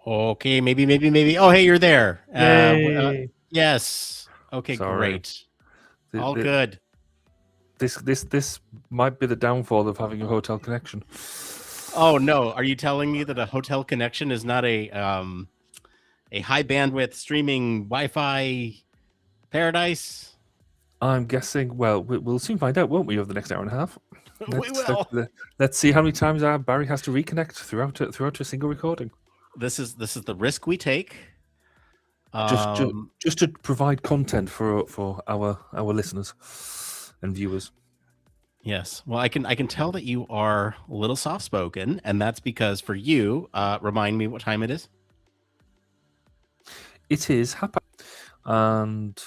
Okay, maybe. Oh, hey, you're there. Yay! Yes. Okay, Sorry. great. All good. This might be the downfall of having a hotel connection. Oh no, are you telling me that a hotel connection is not a high bandwidth streaming Wi-Fi paradise? I'm guessing. Well, we'll soon find out, won't we, over the next hour and a half? We will. Let's see how many times Barry has to reconnect throughout a single recording. This is the risk we take. Just to provide content for our listeners and viewers. Yes. Well, I can tell that you are a little soft spoken, and that's because for you, remind me what time it is. It is happy, and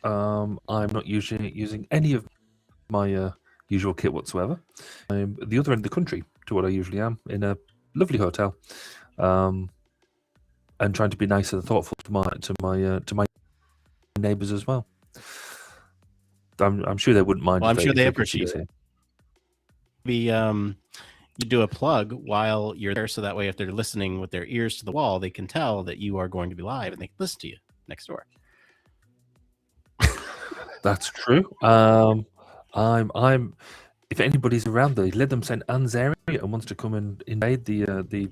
I'm not using any of my usual kit whatsoever. I'm at the other end of the country to what I usually am, in a lovely hotel, and trying to be nice and thoughtful to my neighbours as well. I'm sure they wouldn't mind. Well, I'm sure they appreciate it. Maybe you do a plug while you're there, so that way if they're listening with their ears to the wall, they can tell that you are going to be live and they can listen to you next door. That's true. I'm. If anybody's around the Lytham St Anne's area and wants to come and invade the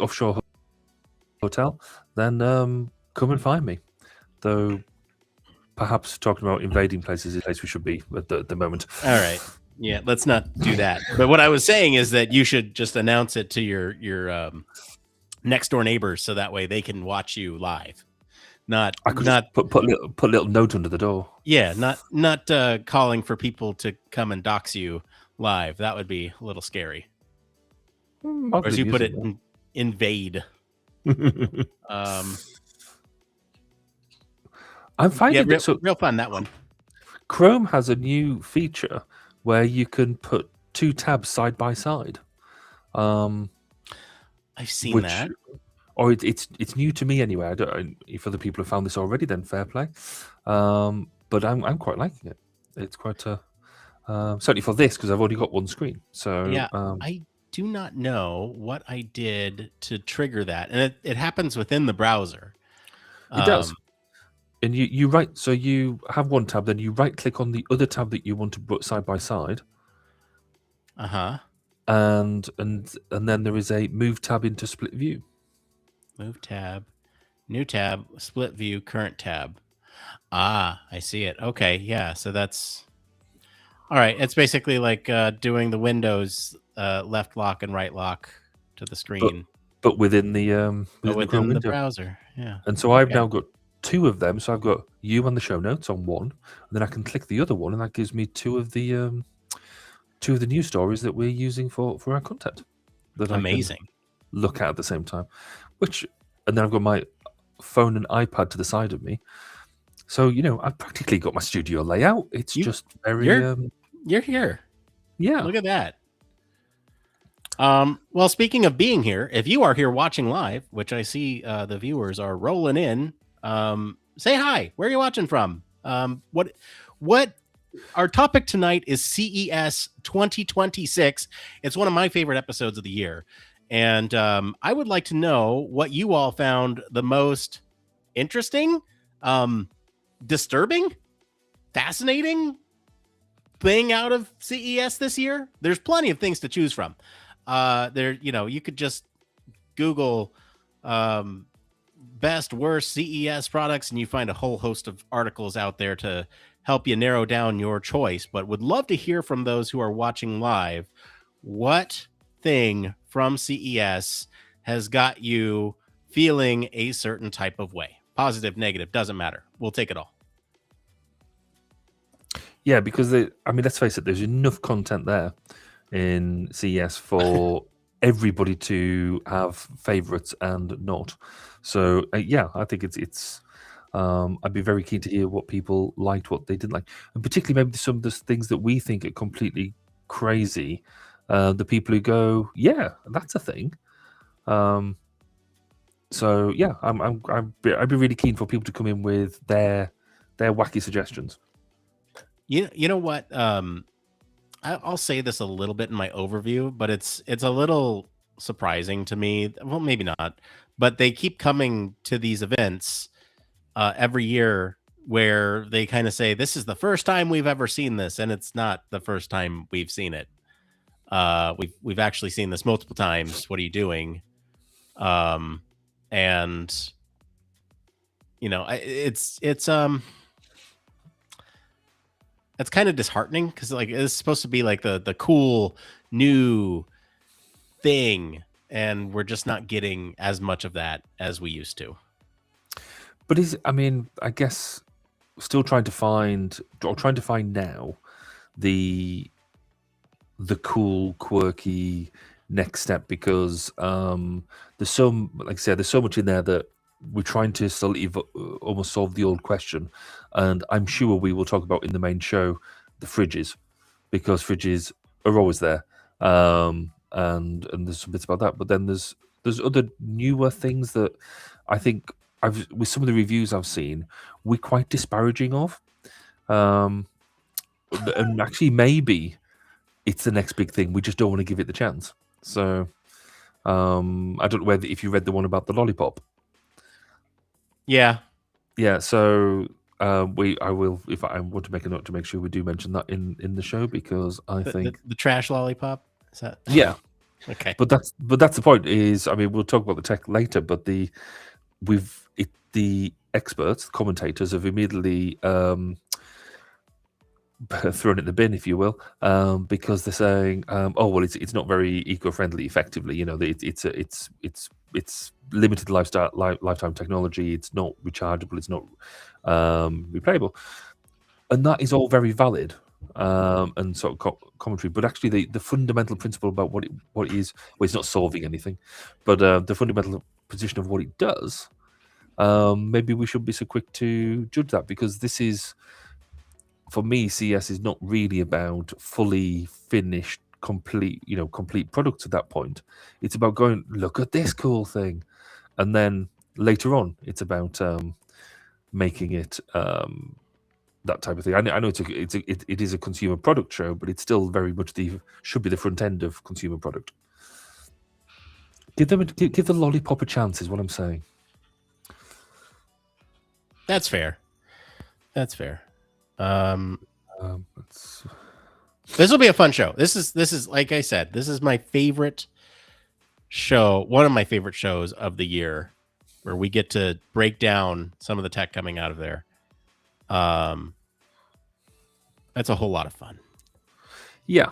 offshore hotel, then come and find me. Though perhaps talking about invading places is a place we should be at the moment. All right. Yeah, let's not do that. But what I was saying is that you should just announce it to your next door neighbors, so that way they can watch you live. I could put a little note under the door. Yeah, not calling for people to come and dox you live. That would be a little scary. Or as you put it, invade. I'm finding real fun, that one. Chrome has a new feature where you can put two tabs side by side. I've seen that. Or it's new to me anyway. If other people have found this already, then fair play. But I'm quite liking it. It's quite certainly for this, because I've only got one screen. So yeah, I do not know what I did to trigger that, and it happens within the browser. It does. And you right, so you have one tab, then you right click on the other tab that you want to put side by side. And then there is a move tab into split view. Move tab, new tab, split view, current tab. Ah, I see it. Okay, yeah. So that's all right. It's basically like doing the Windows left lock and right lock to the screen, but within the within the browser. Yeah. And so I've now got two of them. So I've got you and the show notes on one, and then I can click the other one, and that gives me two of the news stories that we're using for our content. That amazing. I can look at the same time. And then I've got my phone and iPad to the side of me. So, I've practically got my studio layout. It's just very... You're here. Yeah. Look at that. Well, speaking of being here, if you are here watching live, which I see the viewers are rolling in, say hi. Where are you watching from? What our topic tonight is CES 2026. It's one of my favorite episodes of the year. And I would like to know what you all found the most interesting, disturbing, fascinating thing out of CES this year. There's plenty of things to choose from. You could just Google best, worst CES products, and you find a whole host of articles out there to help you narrow down your choice. But would love to hear from those who are watching live. What thing from CES has got you feeling a certain type of way? Positive, negative, doesn't matter. We'll take it all. Yeah, because let's face it, there's enough content there in CES for everybody to have favorites and not. So I think it's I'd be very keen to hear what people liked, what they didn't like, and particularly maybe some of the things that we think are completely crazy. The people who go, yeah, that's a thing. So yeah, I'd be really keen for people to come in with their wacky suggestions. You know what? I'll say this a little bit in my overview, but it's a little surprising to me. Well, maybe not, but they keep coming to these events every year where they kind of say, "This is the first time we've ever seen this," and it's not the first time we've seen it. We've actually seen this multiple times. What are you doing? Um, and it's kind of disheartening because like it's supposed to be like the cool new thing, and we're just not getting as much of that as we used to. But I guess still trying to find now the cool, quirky next step, because there's so, like I said, there's so much in there that we're trying to almost solve the old question, and I'm sure we will talk about in the main show the fridges, because fridges are always there, and there's some bits about that. But then there's other newer things that I think with some of the reviews I've seen, we're quite disparaging of, and actually maybe it's the next big thing. We just don't want to give it the chance. So I don't know if you read the one about the lollipop. Yeah. So I will, if I want to make a note to make sure we do mention that in the show, because I think the trash lollipop. Is that? Yeah. Okay. But that's the point. Is, we'll talk about the tech later, but the experts, the commentators, have immediately thrown it in the bin, if you will, because they're saying, "Oh well, it's not very eco-friendly." Effectively, it's limited lifetime technology. It's not rechargeable. It's not replayable, and that is all very valid and sort of commentary. But actually, the fundamental principle about what it is, well, it's not solving anything, but the fundamental position of what it does. Maybe we shouldn't be so quick to judge that, because this is, for me, CES is not really about fully finished, complete products at that point. It's about going, look at this cool thing, and then later on, it's about making it that type of thing. I know it is a consumer product show, but it's still very much should be the front end of consumer product. Give the lollipop a chance, is what I'm saying. That's fair. This will be a fun show. This is like I said, this is my favorite show, one of my favorite shows of the year, where we get to break down some of the tech coming out of there. That's a whole lot of fun. Yeah.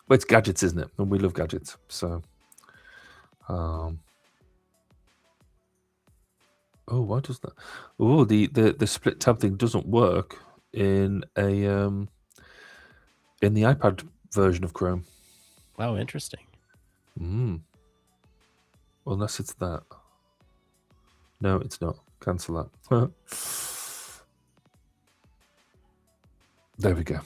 Well, it's gadgets, isn't it? And we love gadgets. So oh, why does that? Oh, the split tab thing doesn't work in the iPad version of Chrome. Wow, interesting. Unless it's that. No, it's not. Cancel that. There we go.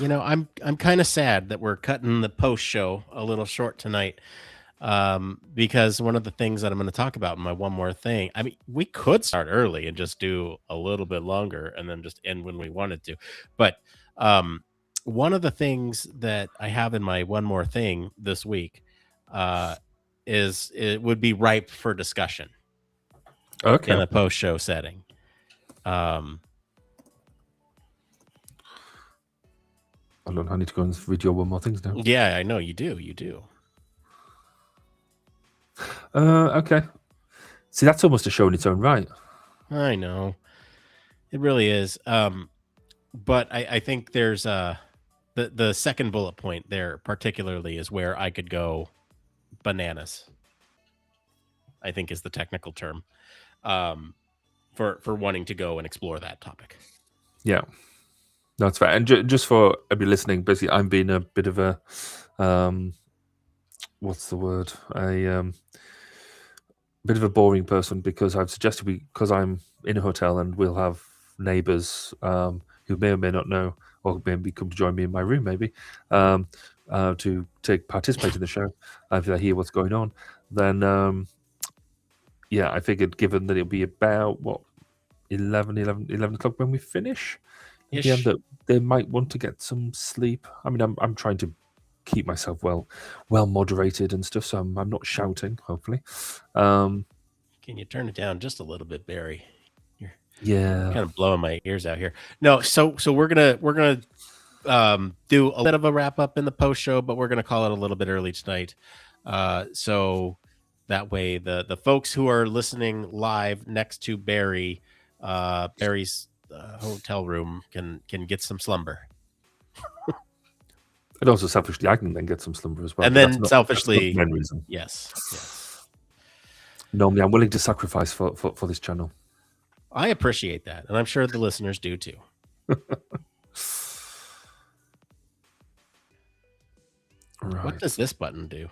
I'm kind of sad that we're cutting the post show a little short tonight, because one of the things that I'm going to talk about in my one more thing, we could start early and just do a little bit longer and then just end when we wanted to. But one of the things that I have in my one more thing this week is it would be ripe for discussion. Okay. In a post show setting. Hold on, I need to go and read your one more things now. Yeah, I know you do. Okay. See, that's almost a show in its own right. I know. It really is. But I think there's the second bullet point there particularly is where I could go bananas, I think is the technical term, for wanting to go and explore that topic. Yeah. That's fair. And just for everybody listening, basically, I'm being a bit of a, what's the word? A bit of a boring person, because I've suggested because I'm in a hotel and we'll have neighbours who may or may not know, or maybe come to join me in my room, maybe, to participate in the show. If they hear what's going on, then I figured, given that it'll be about 11 o'clock when we finish, that they might want to get some sleep. I'm trying to keep myself well moderated and stuff, so I'm not shouting. Hopefully, um, Can you turn it down just a little bit, Barry? You're yeah. kind of blowing my ears out here. No, so we're gonna do a bit of a wrap up in the post show, but we're gonna call it a little bit early tonight. So that way the folks who are listening live next to Barry, Barry's hotel room can get some slumber. And also selfishly, I can then get some slumber as well. And but then that's not selfishly, the main reason. yes. Normally, I'm willing to sacrifice for this channel. I appreciate that, and I'm sure the listeners do too. Right. What does this button do?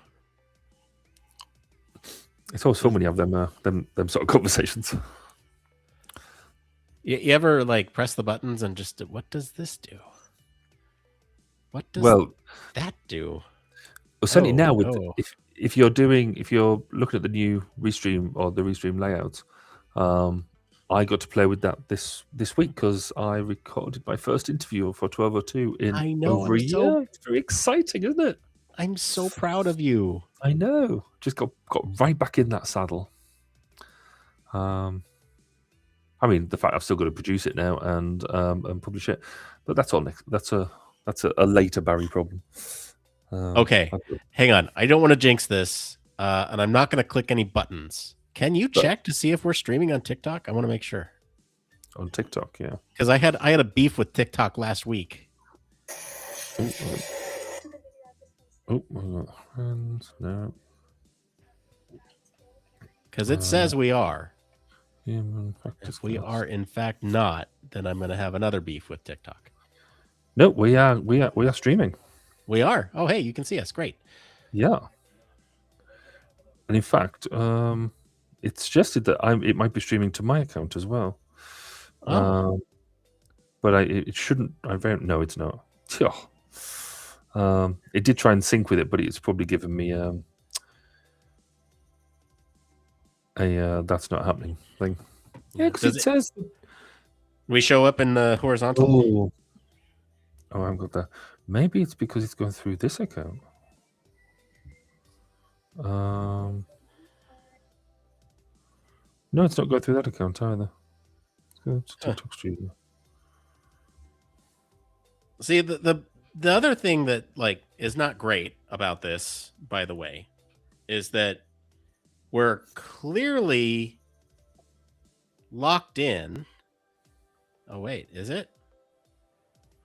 It's always fun when you have them sort of conversations. You ever like press the buttons and just, what does this do? What does that do? Well, certainly now with if you're looking at the new Restream or the Restream layouts, I got to play with that this week because I recorded my first interview for 1202 in over a year. It's very exciting, isn't it? I'm so proud of you. I know. Just got right back in that saddle. I mean, the fact I've still got to produce it now and publish it, but that's all next. That's a later Barry problem. Okay, hang on. I don't want to jinx this, and I'm not going to click any buttons. Can you check to see if we're streaming on TikTok? I want to make sure. On TikTok, yeah. Because I had a beef with TikTok last week. No. Because it says we are. If we are in fact not, then I'm going to have another beef with TikTok. No, we are streaming. We are. Oh, hey, you can see us. Great. Yeah. And in fact, it suggested that it might be streaming to my account as well. Oh. But it shouldn't. No, it's not. It did try and sync with it, but it's probably given me a that's not happening thing. Yeah, because it says we show up in the horizontal. Oh, I haven't got that. Maybe it's because it's going through this account. No, it's not going through that account either. Let's go to TikTok Studio. See, the other thing that like is not great about this, by the way, is that we're clearly locked in. Oh wait, is it?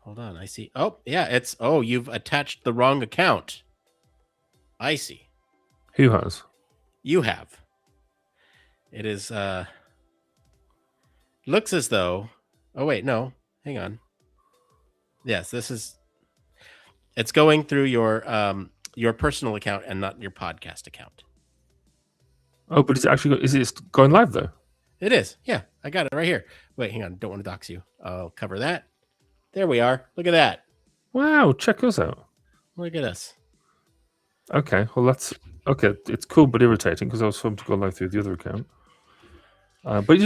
Hold on, I see. Oh yeah, you've attached the wrong account. I see. Who has? You have. It is looks as though. Oh wait, no. Hang on. Yes, it's going through your personal account and not your podcast account. Oh, but is it going live though? It is. Yeah, I got it right here. Wait, hang on. Don't want to dox you. I'll cover that. There we are. Look at that. Wow, check us out. Look at us. Okay, well that's okay. It's cool but irritating because I was hoping to go live through the other account. What's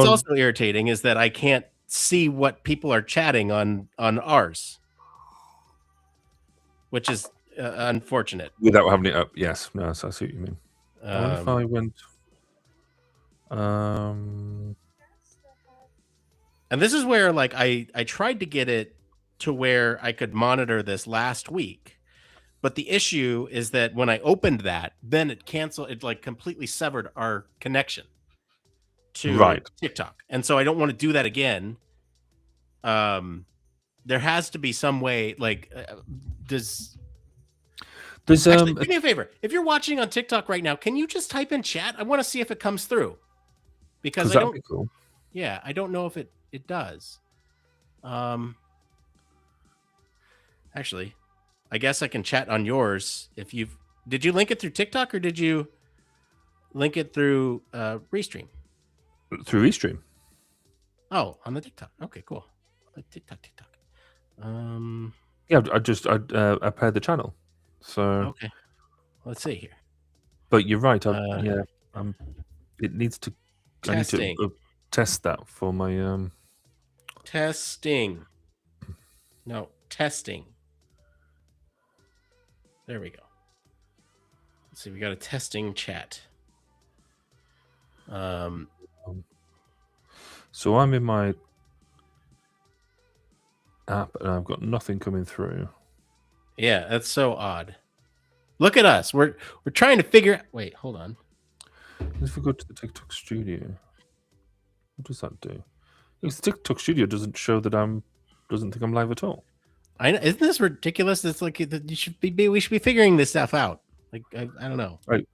also irritating is that I can't see what people are chatting on ours, which is unfortunate. Without having it up, yes. No, so I see what you mean. I wonder if I went. And this is where, like, I tried to get it to where I could monitor this last week, but the issue is that when I opened that, then it canceled. It like completely severed our connection to TikTok, and so I don't want to do that again. There has to be some way. Like, actually, do me a favor. If you're watching on TikTok right now, can you just type in chat? I want to see if it comes through. Because I don't. Be cool. Yeah, I don't know if it does. Actually, I guess I can chat on yours. Did you link it through TikTok or did you link it through Restream? Through Restream. Oh, on the TikTok. Okay, cool. TikTok. Yeah, I paired the channel. So okay, let's see here. But you're right. It needs to. Testing. I need to test that for my testing. No, testing. There we go. Let's see. We got a testing chat. So I'm in my app and I've got nothing coming through. Yeah, that's so odd. Look at us. We're trying to figure. Wait, hold on. If we go to the TikTok studio, what does that do? Because the TikTok studio doesn't show that doesn't think I'm live at all. Isn't this ridiculous? It's like we should be figuring this stuff out. Like I don't know. Right.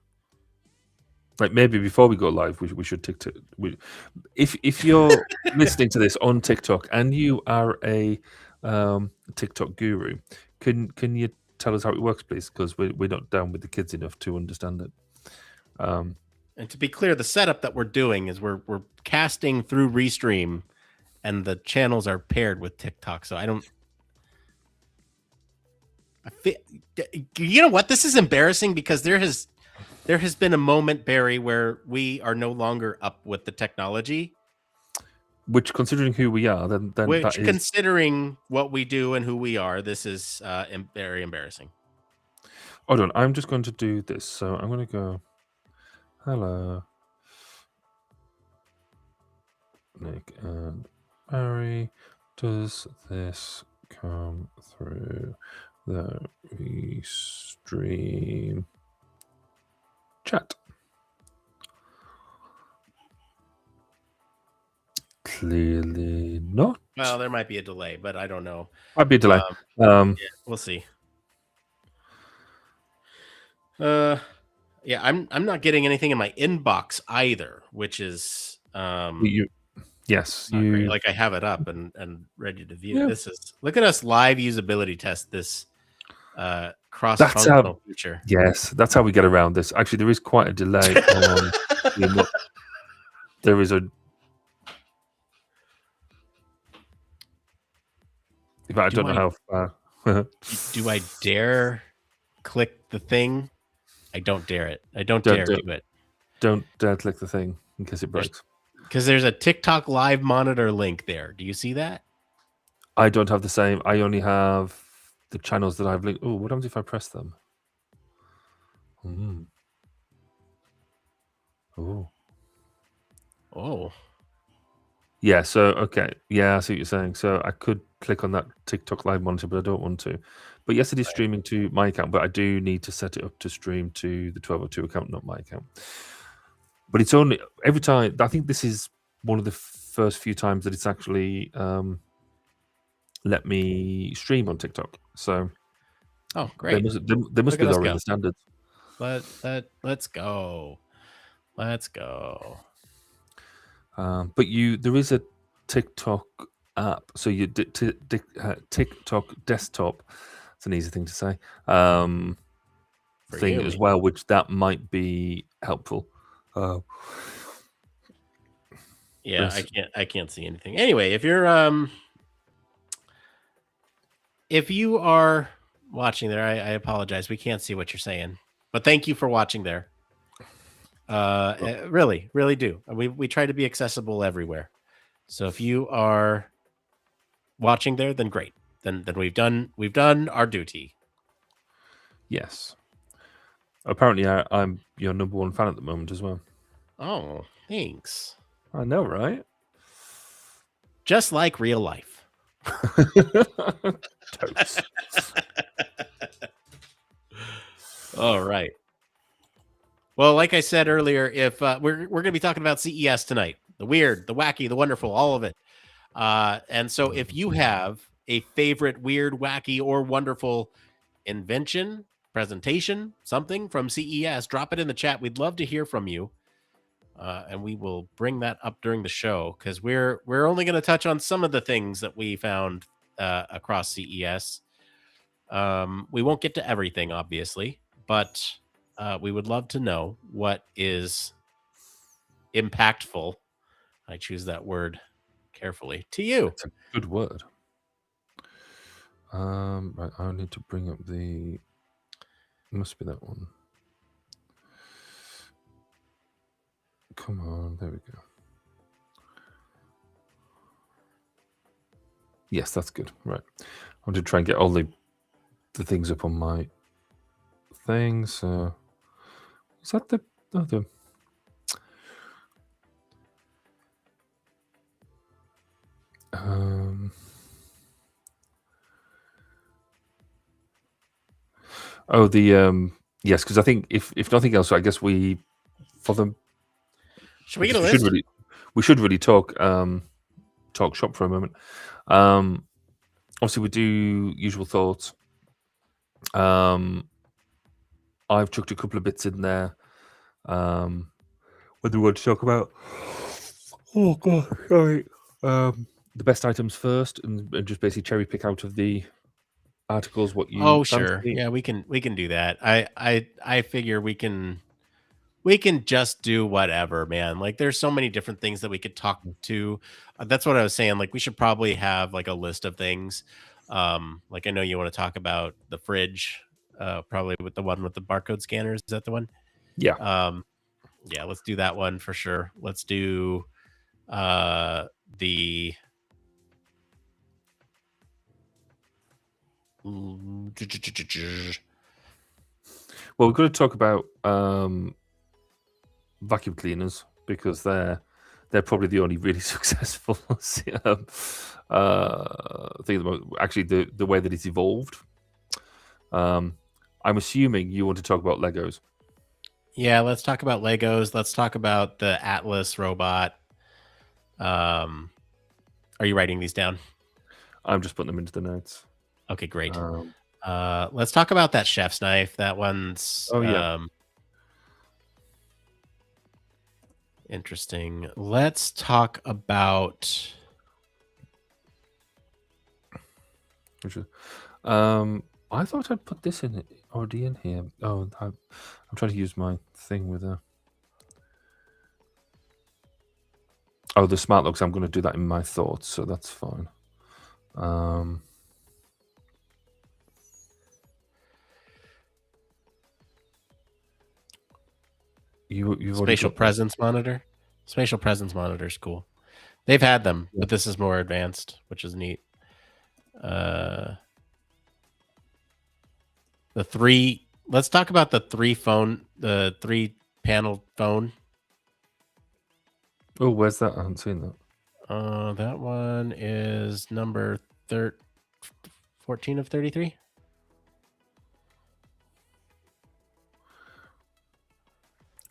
Like maybe before we go live, we should TikTok. If you're listening to this on TikTok and you are a TikTok guru, can you tell us how it works, please? Because we're not down with the kids enough to understand it. And to be clear, the setup that we're doing is we're casting through Restream, and the channels are paired with TikTok. So you know what? This is embarrassing because there has been a moment, Barry, where we are no longer up with the technology. Which, considering who we are, then that is... considering what we do and who we are, this is very embarrassing. Hold on, I'm just going to do this. So I'm going to go, hello, Nick and Barry. Does this come through the Restream chat? Clearly not. Well, there might be a delay, but I don't know. Might be a delay. Yeah, we'll see. Yeah, I'm not getting anything in my inbox either, which is yes, great. Like I have it up and ready to view. Yeah. This is, look at us live usability test this cross-functional feature. Yes, that's how we get around this. Actually, there is quite a delay on there is a... In fact, I don't know how far. Do I dare click the thing? I don't dare it. I don't dare do it. Don't dare click the thing in case it breaks. Because there's a TikTok live monitor link there. Do you see that? I don't have the same. I only have the channels that I've linked. Oh, what happens if I press them? Oh. Yeah, so, okay. Yeah, I see what you're saying. So I could click on that TikTok live monitor, but I don't want to. But yes, it is streaming to my account, but I do need to set it up to stream to the 1202 account, not my account. But it's only every time. I think this is one of the first few times that it's actually let me stream on TikTok. So, oh, great! There must be lower in the standards. Let's go. Let's go. But there is a TikTok app. So you TikTok desktop. It's an easy thing to say. Thing as well, which that might be helpful. Yeah, I can't see anything. Anyway, if you are watching there, I apologize. We can't see what you're saying, but thank you for watching there. Really, really do. We try to be accessible everywhere. So if you are watching there, then great. Then we've done our duty. Yes. Apparently, I'm your number one fan at the moment as well. Oh, thanks. I know, right? Just like real life. Totes. All right. Well, like I said earlier, if we're going to be talking about CES tonight, the weird, the wacky, the wonderful, all of it. And so if you have a favorite weird, wacky, or wonderful invention, presentation, something from CES, drop it in the chat. We'd love to hear from you. And we will bring that up during the show because we're only going to touch on some of the things that we found across CES. We won't get to everything, obviously, but we would love to know what is impactful. I choose that word carefully to you. It's a good word. Right, I need to bring up the... Must be that one. Come on, there we go. Yes, that's good. Right. I want to try and get all the things up on my thing. So is that the other? Oh, the yes, because I think if nothing else, I guess we for them. Should we get a list? We should really talk shop for a moment. Obviously, we do usual thoughts. I've chucked a couple of bits in there. What do we want to talk about? Oh god, sorry. The best items first, and just basically cherry pick out of the articles what you. Oh, sure. Yeah, we can do that. I figure we can just do whatever, man. Like there's so many different things that we could talk to. That's what I was saying. Like we should probably have like a list of things. Like I know you want to talk about the fridge, probably with the one with the barcode scanners. Is that the one? Yeah. Yeah, let's do that one for sure. Let's do the Well, we've got to talk about vacuum cleaners because they're probably the only really successful thing. Actually, the way that it's evolved. I'm assuming you want to talk about Legos. Yeah, let's talk about Legos. Let's talk about the Atlas robot. Are you writing these down? I'm just putting them into the notes. Okay, great. Let's talk about that chef's knife. That one's interesting. Let's talk about. I thought I'd put this in already in here. Oh, I'm trying to use my thing with a. Oh, the smart locks. I'm going to do that in my thoughts, so that's fine. You've spatial presence monitor. Spatial presence monitor is cool. They've had them, but this is more advanced, which is neat. The three. Let's talk about the three panel phone. Oh, where's that? I haven't seen that. That one is number 14 of 33.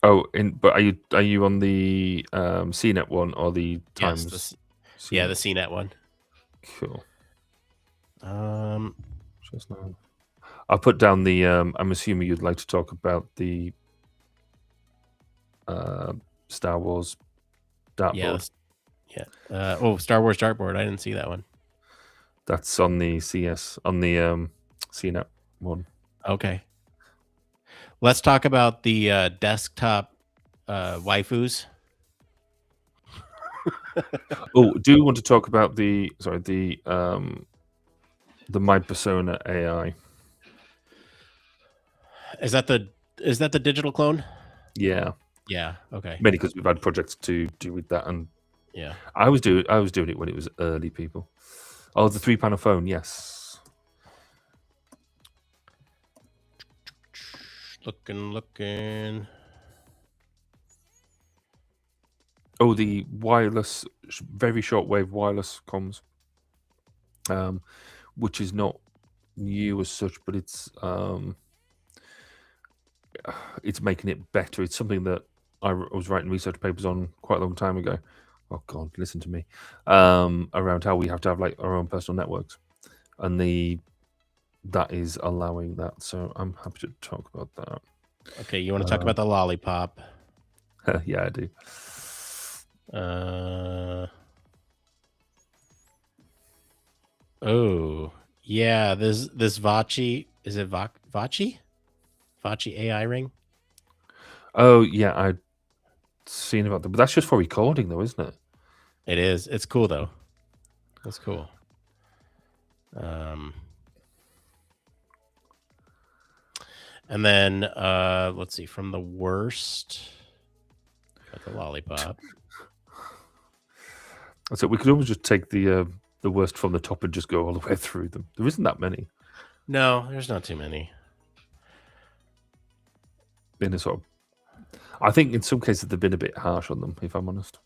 Oh, but are you on the CNET one or the Times? Yes, the CNET one. Cool. Just now. I'll put down the. I'm assuming you'd like to talk about the Star Wars dartboard. Yeah. Star Wars dartboard. I didn't see that one. That's on the CES on the CNET one. Okay. Let's talk about the desktop waifus. Oh, do you want to talk about the My Persona AI? Is that the digital clone? Yeah. Yeah. Okay. Mainly because we've had projects to do with that, and yeah, I was doing it when it was early. People. Oh, the 3-panel phone. Yes. Looking. Oh, the wireless, very shortwave wireless comms, which is not new as such, but it's making it better. It's something that I was writing research papers on quite a long time ago. Oh God, listen to me. Around how we have to have like our own personal networks, and that is allowing that. So I'm happy to talk about that. Okay, you want to talk about the lollipop? Yeah, I do. Oh yeah, this Wacky, is it Wacky AI ring? Oh yeah, I'd seen about that, but that's just for recording though, isn't it? It is. It's cool though. That's cool. And then let's see, from the worst, got the lollipop. So we could always just take the worst from the top and just go all the way through them. There isn't that many. No, there's not too many. been a sort of. I think in some cases they've been a bit harsh on them, if I'm honest.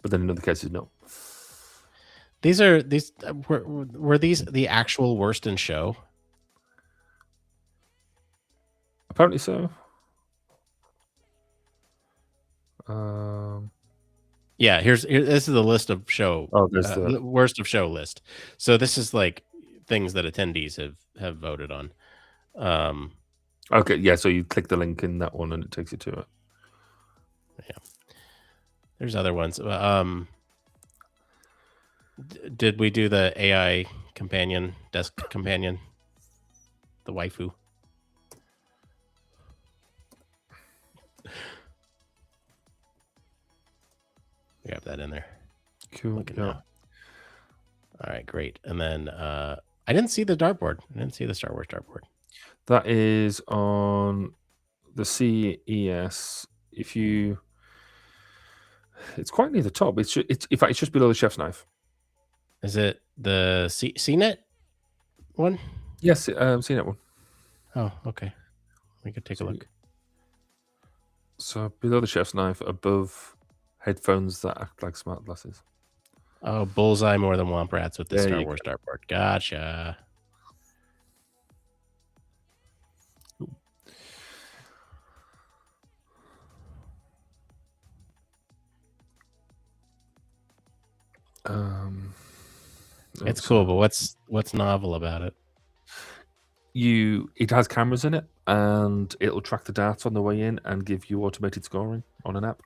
But then in other cases, no. Were these the actual worst in show? Apparently so. Yeah, this is the list of show. Oh, there's the worst of show list. So this is like things that attendees have voted on. Okay, yeah. So you click the link in that one, and it takes you to it. Yeah, there's other ones. Did we do the AI companion, desk companion, the waifu? We have that in there. Cool. Yeah. All right, great. And then I didn't see the dartboard. I didn't see the Star Wars dartboard. That is on the CES. It's quite near the top. It's in fact it's just below the chef's knife. Is it the CNET one? Yes, CNET one. Oh, okay. We could take a look. So below the chef's knife, above headphones that act like smart glasses. Oh, bullseye more than Womp Rats with the Star Wars dartboard. Gotcha. It's cool, but what's novel about it? It has cameras in it, and it'll track the darts on the way in and give you automated scoring on an app.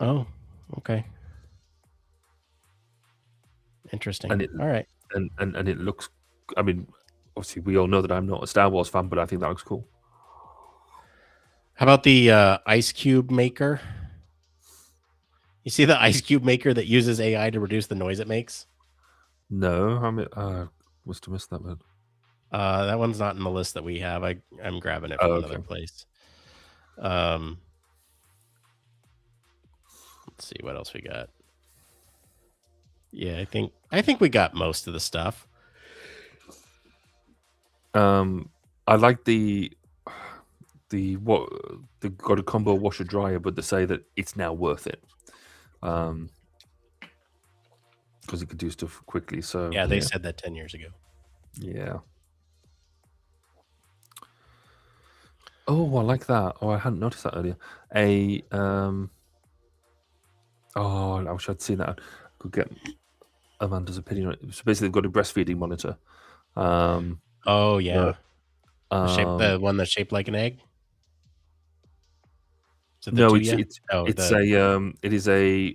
Oh, okay. Interesting. All right. And it looks. I mean, obviously, we all know that I'm not a Star Wars fan, but I think that looks cool. How about the ice cube maker? You see the ice cube maker that uses AI to reduce the noise it makes? No, I must have missed that one. That one's not in the list that we have. I'm grabbing it from another place. Let's see what else we got. Yeah, I think we got most of the stuff. I like the got a combo washer dryer, but they say that it's now worth it. Because it could do stuff quickly. So yeah, they said that 10 years ago. Yeah. Oh, I like that. Oh, I hadn't noticed that earlier. Oh, I wish I'd seen that. I could get Amanda's opinion on it. So basically, they've got a breastfeeding monitor. Oh yeah. The one that's shaped like an egg. No, it is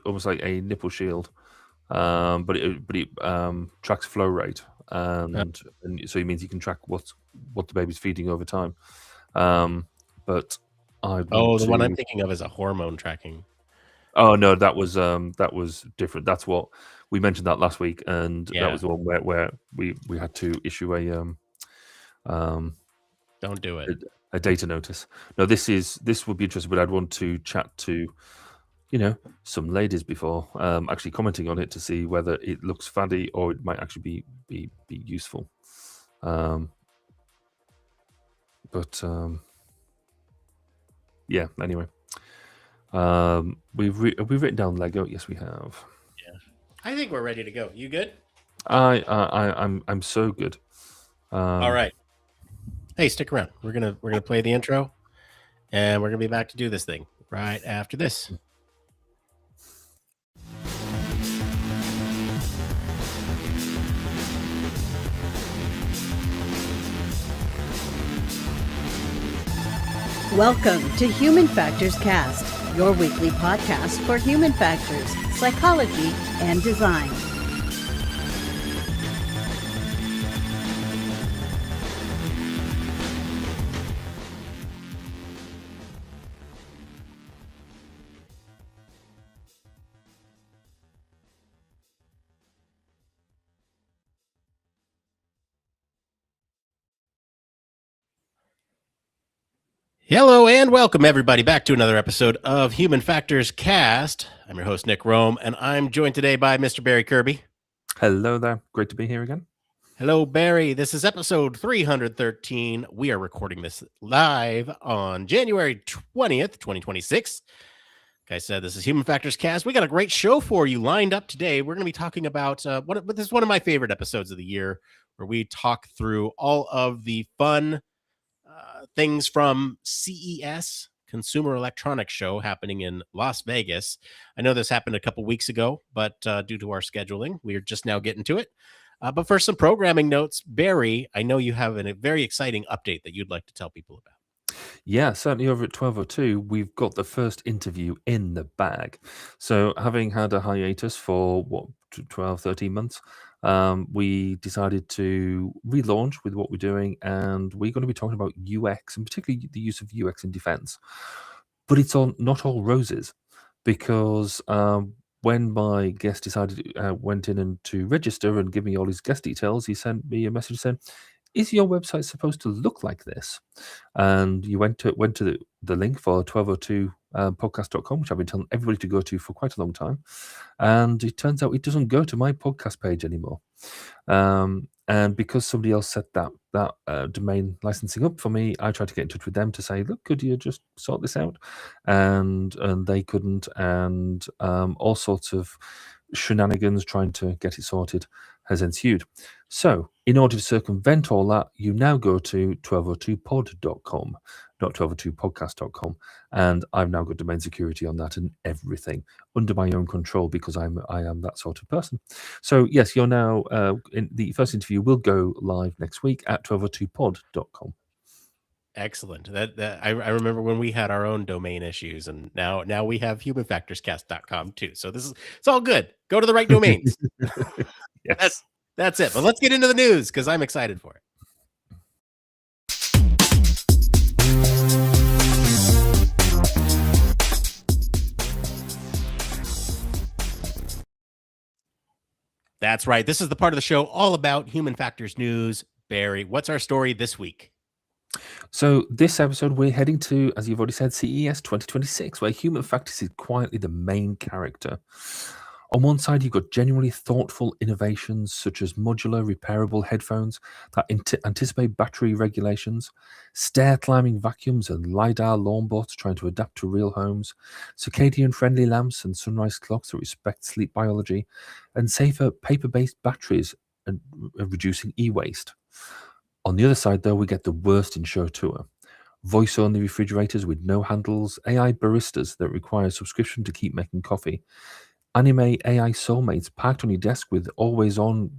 almost like a nipple shield, but it tracks flow rate, and so it means you can track what the baby's feeding over time. But the one I'm thinking of is a hormone tracking. Oh no, that was different. That's what we mentioned that last week, and that was the one where we had to issue a don't do it. A data notice. No, this would be interesting, but I'd want to chat to, some ladies before actually commenting on it to see whether it looks faddy or it might actually be useful. Yeah. Anyway, we've written down Lego. Yes, we have. Yeah, I think we're ready to go. You good? I'm so good. All right. Hey, stick around. We're gonna play the intro, and we're gonna be back to do this thing right after this. Welcome to Human Factors Cast, your weekly podcast for human factors, psychology, and design. Hello and welcome everybody back to another episode of Human Factors Cast. I'm your host, Nick Rome, and I'm joined today by Mr. Barry Kirby. Hello there. Great to be here again. Hello, Barry. This is episode 313. We are recording this live on January 20th, 2026. Like I said, this is Human Factors Cast. We got a great show for you lined up today. We're going to be talking about this is one of my favorite episodes of the year, where we talk through all of the fun things from CES, Consumer Electronics Show, happening in Las Vegas. I know this happened a couple weeks ago, but due to our scheduling, we are just now getting to it. But for some programming notes, Barry, I know you have a very exciting update that you'd like to tell people about. Yeah, certainly over at 1202, we've got the first interview in the bag. So, having had a hiatus for 12, 13 months, we decided to relaunch with what we're doing, and we're going to be talking about UX, and particularly the use of UX in defense. But it's not all roses, because when my guest went in and to register and give me all his guest details, he sent me a message saying, "Is your website supposed to look like this?" And you went to the link for 1202 podcast.com, which I've been telling everybody to go to for quite a long time. And it turns out it doesn't go to my podcast page anymore. And because somebody else set that domain licensing up for me, I tried to get in touch with them to say, look, could you just sort this out? And they couldn't, and all sorts of shenanigans trying to get it sorted has ensued. So, in order to circumvent all that, you now go to 1202pod.com, not 1202podcast.com, and I've now got domain security on that and everything under my own control, because I am that sort of person. So, yes, you're now in the first interview will go live next week at 1202pod.com. Excellent. I remember when we had our own domain issues, and now we have humanfactorscast.com too. So it's all good. Go to the right domains. Yes. That's it. But let's get into the news, because I'm excited for it. That's right. This is the part of the show all about Human Factors news. Barry, what's our story this week? So this episode, we're heading to, as you've already said, CES 2026, where Human Factors is quietly the main character. On one side, you've got genuinely thoughtful innovations such as modular repairable headphones that anticipate battery regulations, stair-climbing vacuums and LiDAR lawn bots trying to adapt to real homes, circadian-friendly lamps and sunrise clocks that respect sleep biology, and safer paper-based batteries and reducing e-waste. On the other side, though, we get the worst in show tour. Voice-only refrigerators with no handles, AI baristas that require a subscription to keep making coffee, anime AI soulmates packed on your desk with always-on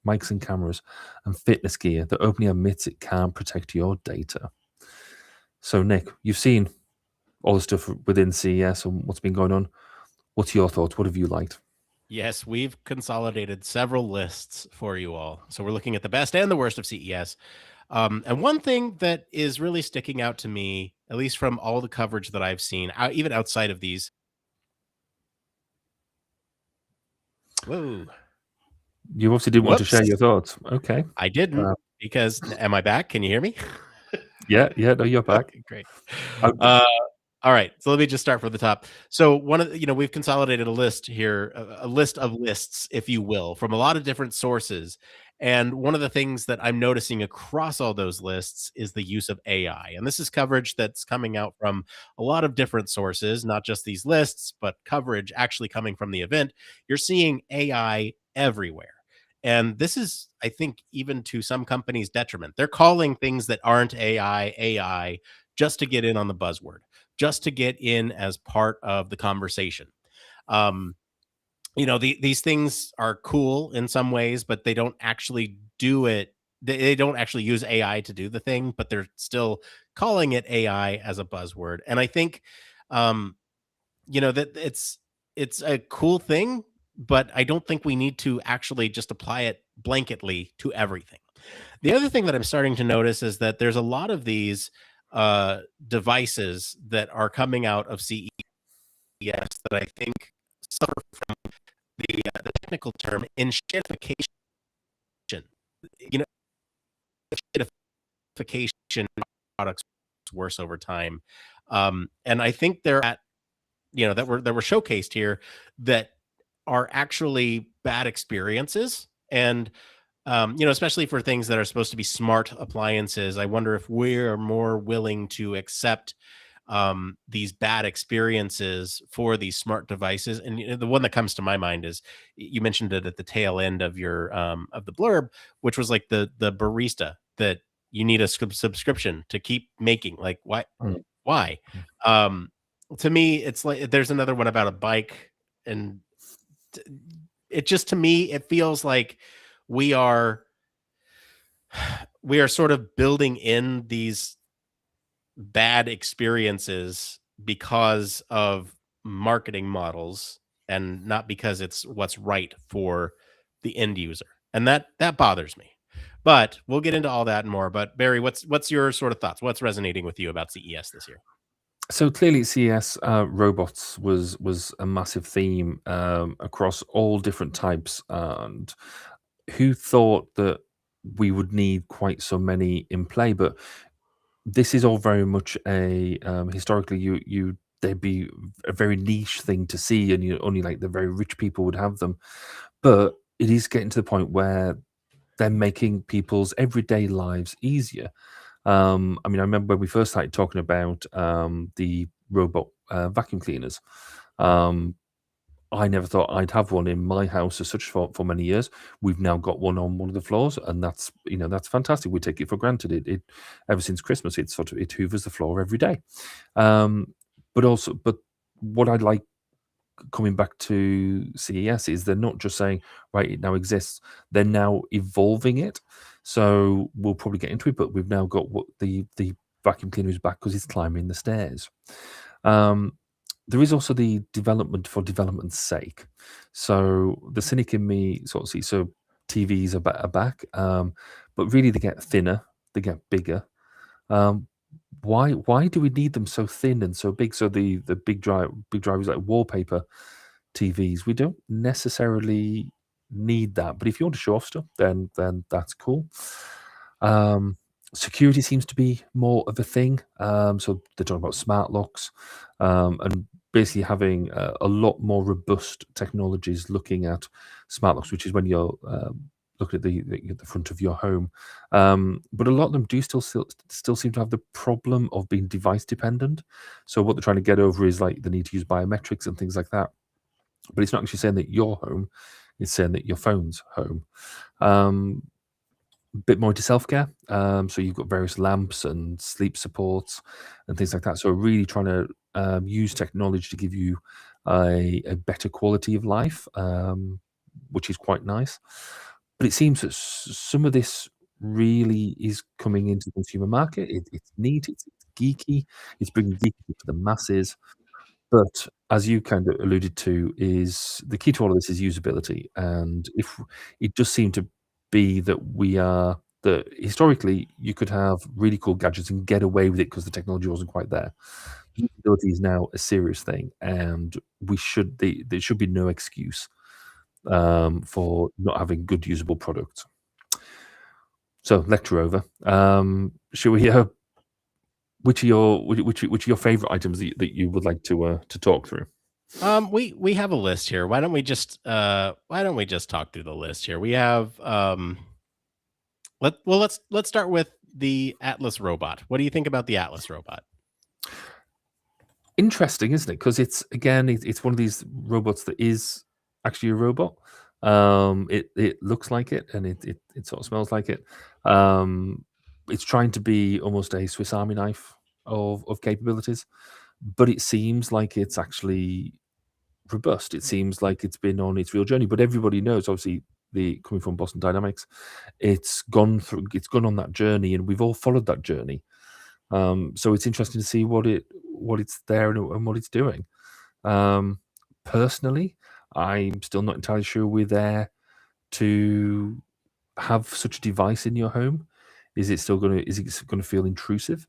mics and cameras, and fitness gear that openly admits it can't protect your data. So, Nick, you've seen all the stuff within CES and what's been going on. What's your thoughts? What have you liked? Yes, we've consolidated several lists for you all. So we're looking at the best and the worst of CES. And one thing that is really sticking out to me, at least from all the coverage that I've seen, even outside of these. Whoa. You obviously didn't want to share your thoughts. Okay. I didn't, because am I back? Can you hear me? Yeah, no, you're back. Okay, great. All right, so let me just start from the top. So we've consolidated a list here, a list of lists, if you will, from a lot of different sources. And one of the things that I'm noticing across all those lists is the use of AI. And this is coverage that's coming out from a lot of different sources, not just these lists, but coverage actually coming from the event. You're seeing AI everywhere. And this is, I think, even to some companies' detriment. They're calling things that aren't AI just to get in on the buzzword, just to get in as part of the conversation. These things are cool in some ways, but they don't actually do it. They don't actually use AI to do the thing, but they're still calling it AI as a buzzword. And I think, that it's a cool thing, but I don't think we need to actually just apply it blanketly to everything. The other thing that I'm starting to notice is that there's a lot of these devices that are coming out of CES that I think suffer from the technical term enshittification. Enshittification products worse over time, and I think they're at that were showcased here that are actually bad experiences. And especially for things that are supposed to be smart appliances. I wonder if we're more willing to accept these bad experiences for these smart devices. And the one that comes to my mind is you mentioned it at the tail end of your of the blurb, which was like the barista that you need a subscription to keep making. Like, why? Mm. Why? Um, to me, it's like there's another one about a bike, and it just to me it feels like we are we are sort of building in these bad experiences because of marketing models and not because it's what's right for the end user. And that bothers me. But we'll get into all that and more. But Barry, what's your sort of thoughts? What's resonating with you about CES this year? So clearly, CES robots was a massive theme across all different types. And who thought that we would need quite so many in play? But this is all very much a historically you they'd be a very niche thing to see, and only like the very rich people would have them. But it is getting to the point where they're making people's everyday lives easier. I mean, I remember when we first started talking about the robot vacuum cleaners. Um, I never thought I'd have one in my house as such for many years. We've now got one on one of the floors, and that's fantastic. We take it for granted. It ever since Christmas, it hoovers the floor every day. But what I like coming back to CES is they're not just saying, right, it now exists. They're now evolving it. So we'll probably get into it, but we've now got what the vacuum cleaner is back because it's climbing the stairs. Um, there is also the development for development's sake. So the cynic in me sort of sees, so TVs are back, but really they get thinner, they get bigger. Um, why do we need them so thin and so big? So the big drivers like wallpaper TVs, we don't necessarily need that. But if you want to show off stuff, then that's cool. Um, security seems to be more of a thing. So they're talking about smart locks, and basically having a lot more robust technologies looking at smart locks, which is when you're looking at the front of your home. But a lot of them do still seem to have the problem of being device dependent. So what they're trying to get over is like the need to use biometrics and things like that. But it's not actually saying that you're home; it's saying that your phone's home. Bit more into self-care. So you've got various lamps and sleep supports and things like that. So really trying to use technology to give you a better quality of life, which is quite nice. But it seems that some of this really is coming into the consumer market. It's neat, it's geeky, it's bringing geeky to the masses. But as you kind of alluded to, is the key to all of this is usability. And if it does seem to be that that historically you could have really cool gadgets and get away with it because the technology wasn't quite there. Usability is now a serious thing, and there should be no excuse for not having good usable products. So lecture over. Shall we? Which are your favorite items that you would like to talk through? We have a list here. Why don't we just talk through the list here? We have let's start with the Atlas robot. What do you think about the Atlas robot? Interesting, isn't it? Because it's one of these robots that is actually a robot. It looks like it, and it sort of smells like it. It's trying to be almost a Swiss Army knife of capabilities, but it seems like it's actually robust. It seems like it's been on its real journey. But everybody knows, obviously, the coming from Boston Dynamics, it's gone on that journey, and we've all followed that journey. So it's interesting to see what it's there and what it's doing. Personally, I'm still not entirely sure we're there to have such a device in your home. Is it gonna feel intrusive?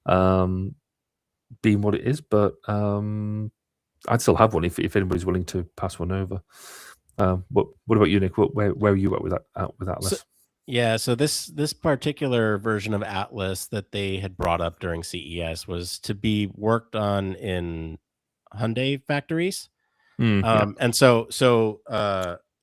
Being what it is, but I'd still have one if anybody's willing to pass one over. What about you, Nick? Where are you at with So, Atlas? yeah, so this particular version of Atlas that they had brought up during CES was to be worked on in Hyundai factories. Yeah. And so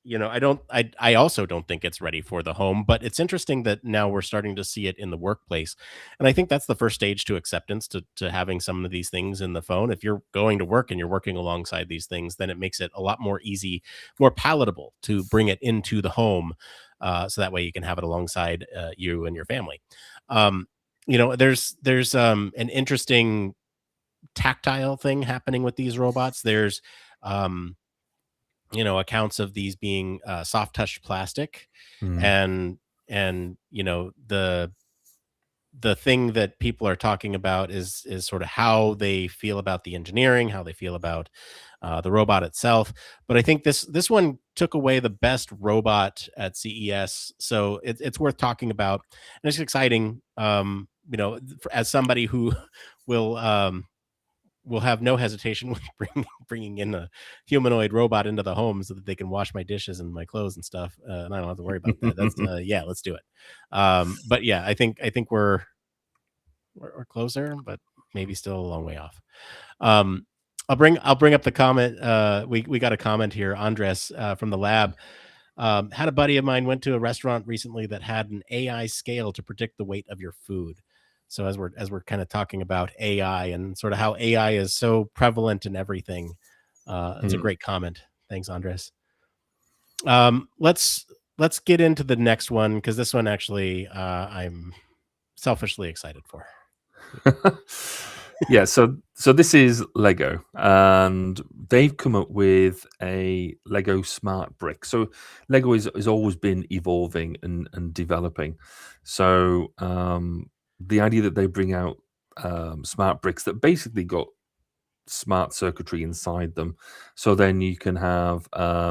I also don't think it's ready for the home, but it's interesting that now we're starting to see it in the workplace. And I think that's the first stage to acceptance, to having some of these things in the phone. If you're going to work and you're working alongside these things, then it makes it a lot more easy, more palatable to bring it into the home. So that way you can have it alongside you and your family. Um, there's an interesting tactile thing happening with these robots. There's um, accounts of these being soft touch plastic, Mm. and the thing that people are talking about is sort of how they feel about the engineering, how they feel about the robot itself. But I think this one took away the best robot at CES, so it's worth talking about, and it's exciting. As somebody who will will have no hesitation with bringing in a humanoid robot into the home so that they can wash my dishes and my clothes and stuff, and I don't have to worry about that. That's yeah, let's do it. But yeah, I think we're closer, but maybe still a long way off. Um, I'll bring up the comment. We got a comment here. Andres from the lab had a buddy of mine went to a restaurant recently that had an AI scale to predict the weight of your food. So as we're kind of talking about AI and sort of how AI is so prevalent in everything, it's a great comment. Thanks, Andres. Let's get into the next one, because this one actually I'm selfishly excited for. Yeah, so this is Lego, and they've come up with a Lego smart brick. So Lego has always been evolving and developing. So the idea that they bring out smart bricks that basically got smart circuitry inside them, so then you can have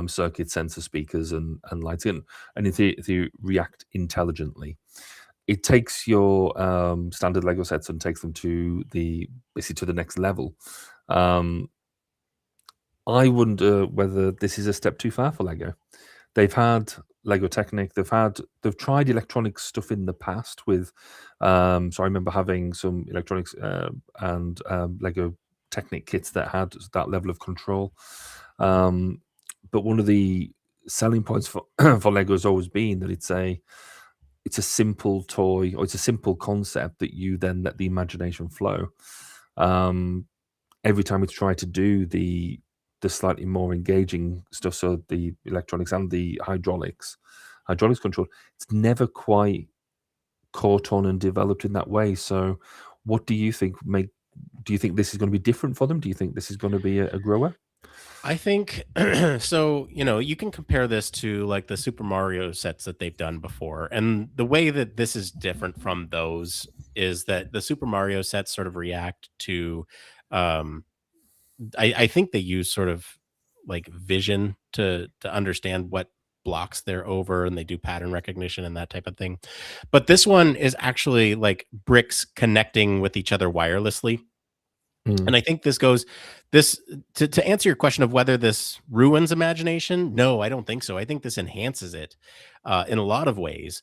circuit sensor speakers and lights in, and if you react intelligently, it takes your standard Lego sets and takes them to basically to the next level. Um, I wonder whether this is a step too far for Lego. They've had Lego Technic. They've tried electronic stuff in the past with. So I remember having some electronics and Lego Technic kits that had that level of control. But one of the selling points for for Lego has always been that it's a simple toy, or it's a simple concept that you then let the imagination flow. Um, every time we try to do the slightly more engaging stuff, so the electronics and the hydraulics control, it's never quite caught on and developed in that way. So, what do you think? Do you think this is going to be different for them? Do you think this is going to be a grower? I think so. You can compare this to like the Super Mario sets that they've done before. And the way that this is different from those is that the Super Mario sets sort of react to, um, I think they use sort of like vision to understand what blocks they're over, and they do pattern recognition and that type of thing. But this one is actually like bricks connecting with each other wirelessly. Mm. And I think this to answer your question of whether this ruins imagination. No, I don't think so. I think this enhances it in a lot of ways.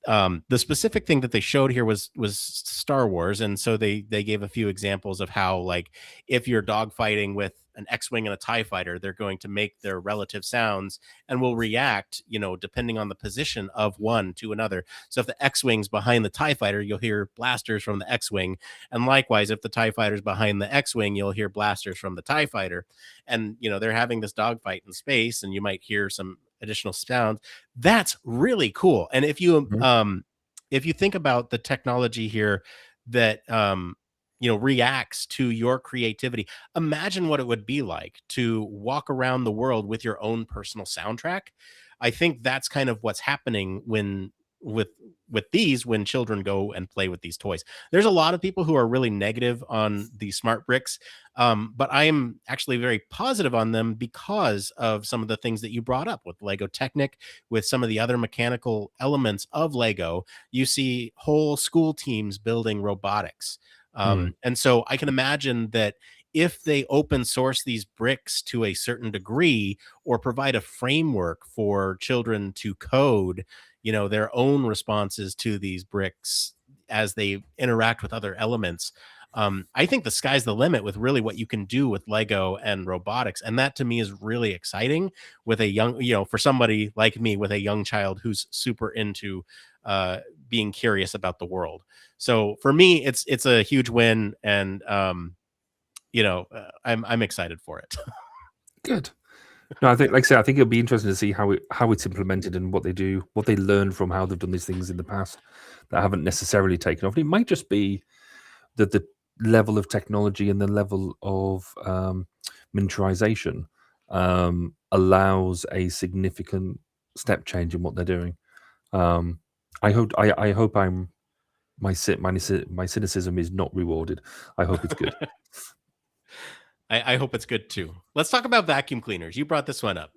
The specific thing that they showed here was Star Wars, and so they gave a few examples of how, like, if you're dogfighting with an X-wing and a TIE fighter, they're going to make their relative sounds and will react, depending on the position of one to another. So if the X-wing's behind the TIE fighter, you'll hear blasters from the X-wing, and likewise, if the TIE fighter's behind the X-wing, you'll hear blasters from the TIE fighter. And they're having this dogfight in space, and you might hear some additional sounds. That's really cool. And Mhm. if you think about the technology here that reacts to your creativity, imagine what it would be like to walk around the world with your own personal soundtrack. I think that's kind of what's happening with when children go and play with these toys. There's a lot of people who are really negative on these smart bricks, but I am actually very positive on them because of some of the things that you brought up with Lego Technic, with some of the other mechanical elements of Lego. You see whole school teams building robotics. Mm. And so I can imagine that if they open source these bricks to a certain degree, or provide a framework for children to code, their own responses to these bricks as they interact with other elements, I think the sky's the limit with really what you can do with Lego and robotics. And that to me is really exciting with a young, for somebody like me with a young child who's super into being curious about the world. So for me, it's a huge win, and I'm excited for it. Good. No, I think, like I said, I think it'll be interesting to see how it's implemented and what they do, what they learn from how they've done these things in the past that haven't necessarily taken off. And it might just be that the level of technology and the level of miniaturization allows a significant step change in what they're doing. I hope my cynicism is not rewarded. I hope it's good. I hope it's good too. Let's talk about vacuum cleaners. You brought this one up.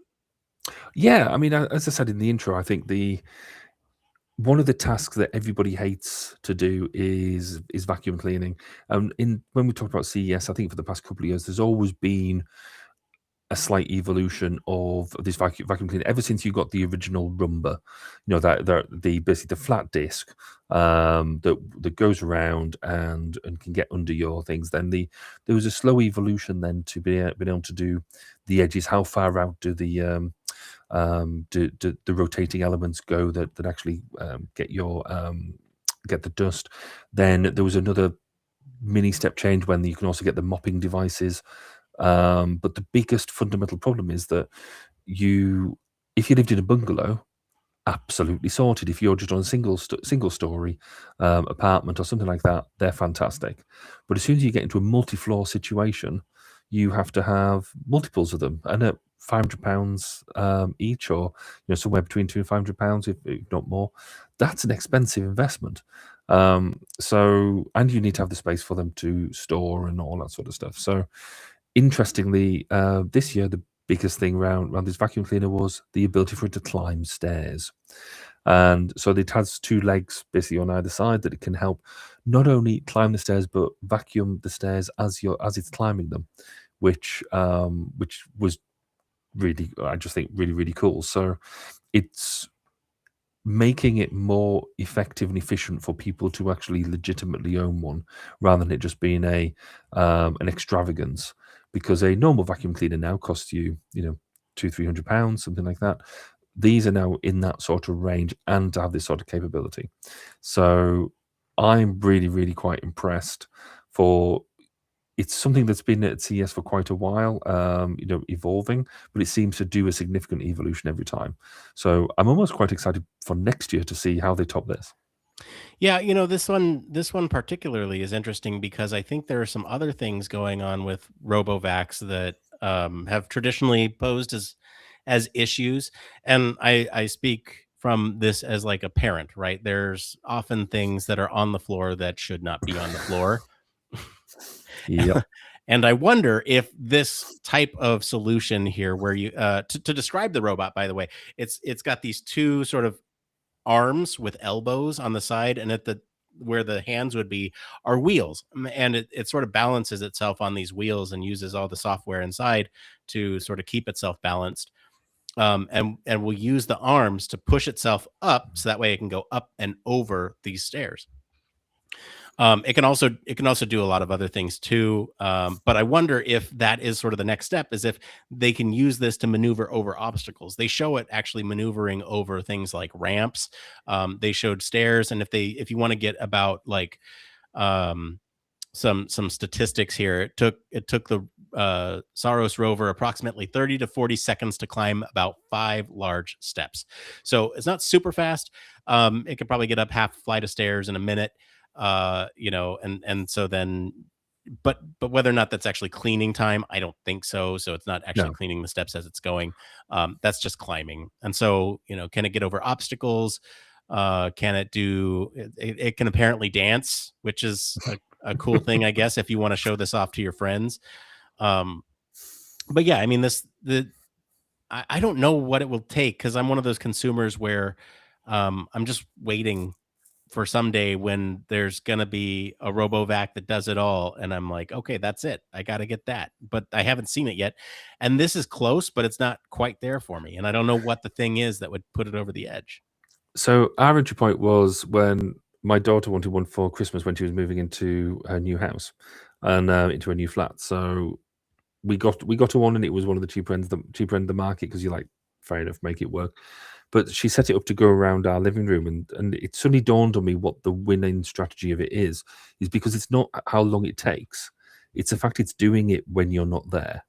Yeah, I mean, as I said in the intro, I think one of the tasks that everybody hates to do is vacuum cleaning. When we talk about CES, I think for the past couple of years, there's always been a slight evolution of this vacuum cleaner ever since you got the original Rumba, basically the flat disc that goes around and can get under your things. Then there was a slow evolution then to be able to do the edges. How far out do the rotating elements go that actually get the dust? Then there was another mini step change when you can also get the mopping devices. But the biggest fundamental problem is that if you lived in a bungalow, absolutely sorted. If you're just on a single story apartment or something like that, they're fantastic. But as soon as you get into a multi-floor situation, you have to have multiples of them, and at £500 each, or somewhere between £200 and £500, if not more, that's an expensive investment. And you need to have the space for them to store and all that sort of stuff. So interestingly, this year the biggest thing around this vacuum cleaner was the ability for it to climb stairs. And so it has two legs basically on either side that it can help not only climb the stairs but vacuum the stairs as it's climbing them, which was really, I just think, really, really cool. So it's making it more effective and efficient for people to actually legitimately own one, rather than it just being an extravagance. Because a normal vacuum cleaner now costs you, £200-300, something like that. These are now in that sort of range, and to have this sort of capability. So I'm really, really quite impressed. It's something that's been at CES for quite a while, evolving, but it seems to do a significant evolution every time. So I'm almost quite excited for next year to see how they top this. Yeah, this one particularly is interesting because I think there are some other things going on with RoboVacs that have traditionally posed as issues, and I speak from this as like a parent, right? There's often things that are on the floor that should not be on the floor. Yep. And I wonder if this type of solution here, where you to describe the robot, by the way, it's got these two sort of arms with elbows on the side, and where the hands would be are wheels, and it sort of balances itself on these wheels and uses all the software inside to sort of keep itself balanced. And will use the arms to push itself up, so that way it can go up and over these stairs. It can also do a lot of other things too. But I wonder if that is sort of the next step, is if they can use this to maneuver over obstacles. They show it actually maneuvering over things like ramps. They showed stairs, and if you want to get about like some statistics here, it took the Saros rover approximately 30 to 40 seconds to climb about 5 large steps. So it's not super fast. It could probably get up half a flight of stairs in a minute. And so then, but whether or not that's actually cleaning time, I don't think so. So it's not actually cleaning the steps as it's going. That's just climbing. And so, can it get over obstacles? Can it do it can apparently dance, which is a cool thing, I guess, if you want to show this off to your friends. But yeah, I mean, I don't know what it will take, because I'm one of those consumers where I'm just waiting for someday when there's going to be a RoboVac that does it all. And I'm like, okay, that's it. I got to get that. But I haven't seen it yet. And this is close, but it's not quite there for me. And I don't know what the thing is that would put it over the edge. So our entry point was when my daughter wanted one for Christmas when she was moving into her new house and into a new flat. So we got her one, and it was one of the cheaper end of the market because you're like, fair enough, make it work. But she set it up to go around our living room, and it suddenly dawned on me what the winning strategy of it is because it's not how long it takes; it's the fact it's doing it when you're not there.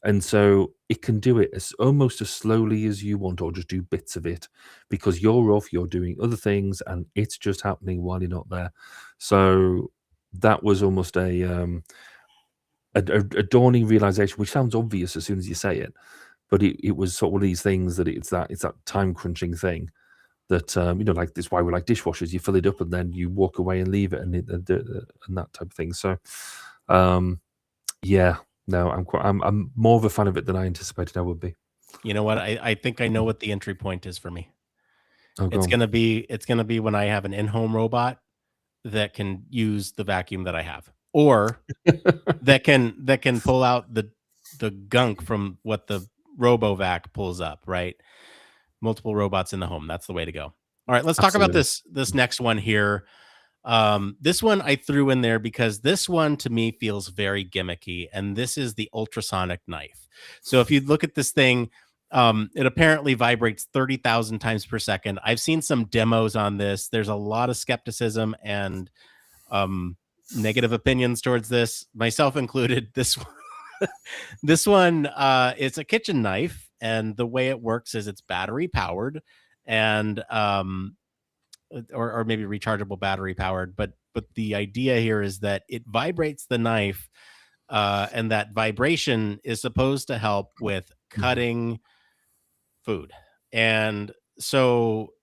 And so it can do it almost as slowly as you want, or just do bits of it because you're off, you're doing other things, and it's just happening while you're not there. So that was almost a dawning realization, which sounds obvious as soon as you say it, but it was sort of one of these things that it's that time crunching thing that like this. Why we like dishwashers, you fill it up and then you walk away and leave it, and that type of thing. So, yeah. No, I'm more of a fan of it than I anticipated I would be. You know what? I think I know what the entry point is for me. Oh, go It's on. gonna be when I have an in-home robot that can use the vacuum that I have, or that can pull out the gunk from what the RoboVac pulls up, right? Multiple robots in the home. That's the way to go. All right, let's talk about Absolutely. this next one here. This one I threw in there because this one to me feels very gimmicky, and this is the ultrasonic knife. So if you look at this thing, it apparently vibrates 30,000 times per second. I've seen some demos on this. There's a lot of skepticism and negative opinions towards this, myself included. This one, it's a kitchen knife, and the way it works is it's battery powered, and or maybe rechargeable battery powered. But the idea here is that it vibrates the knife, and that vibration is supposed to help with cutting food, and so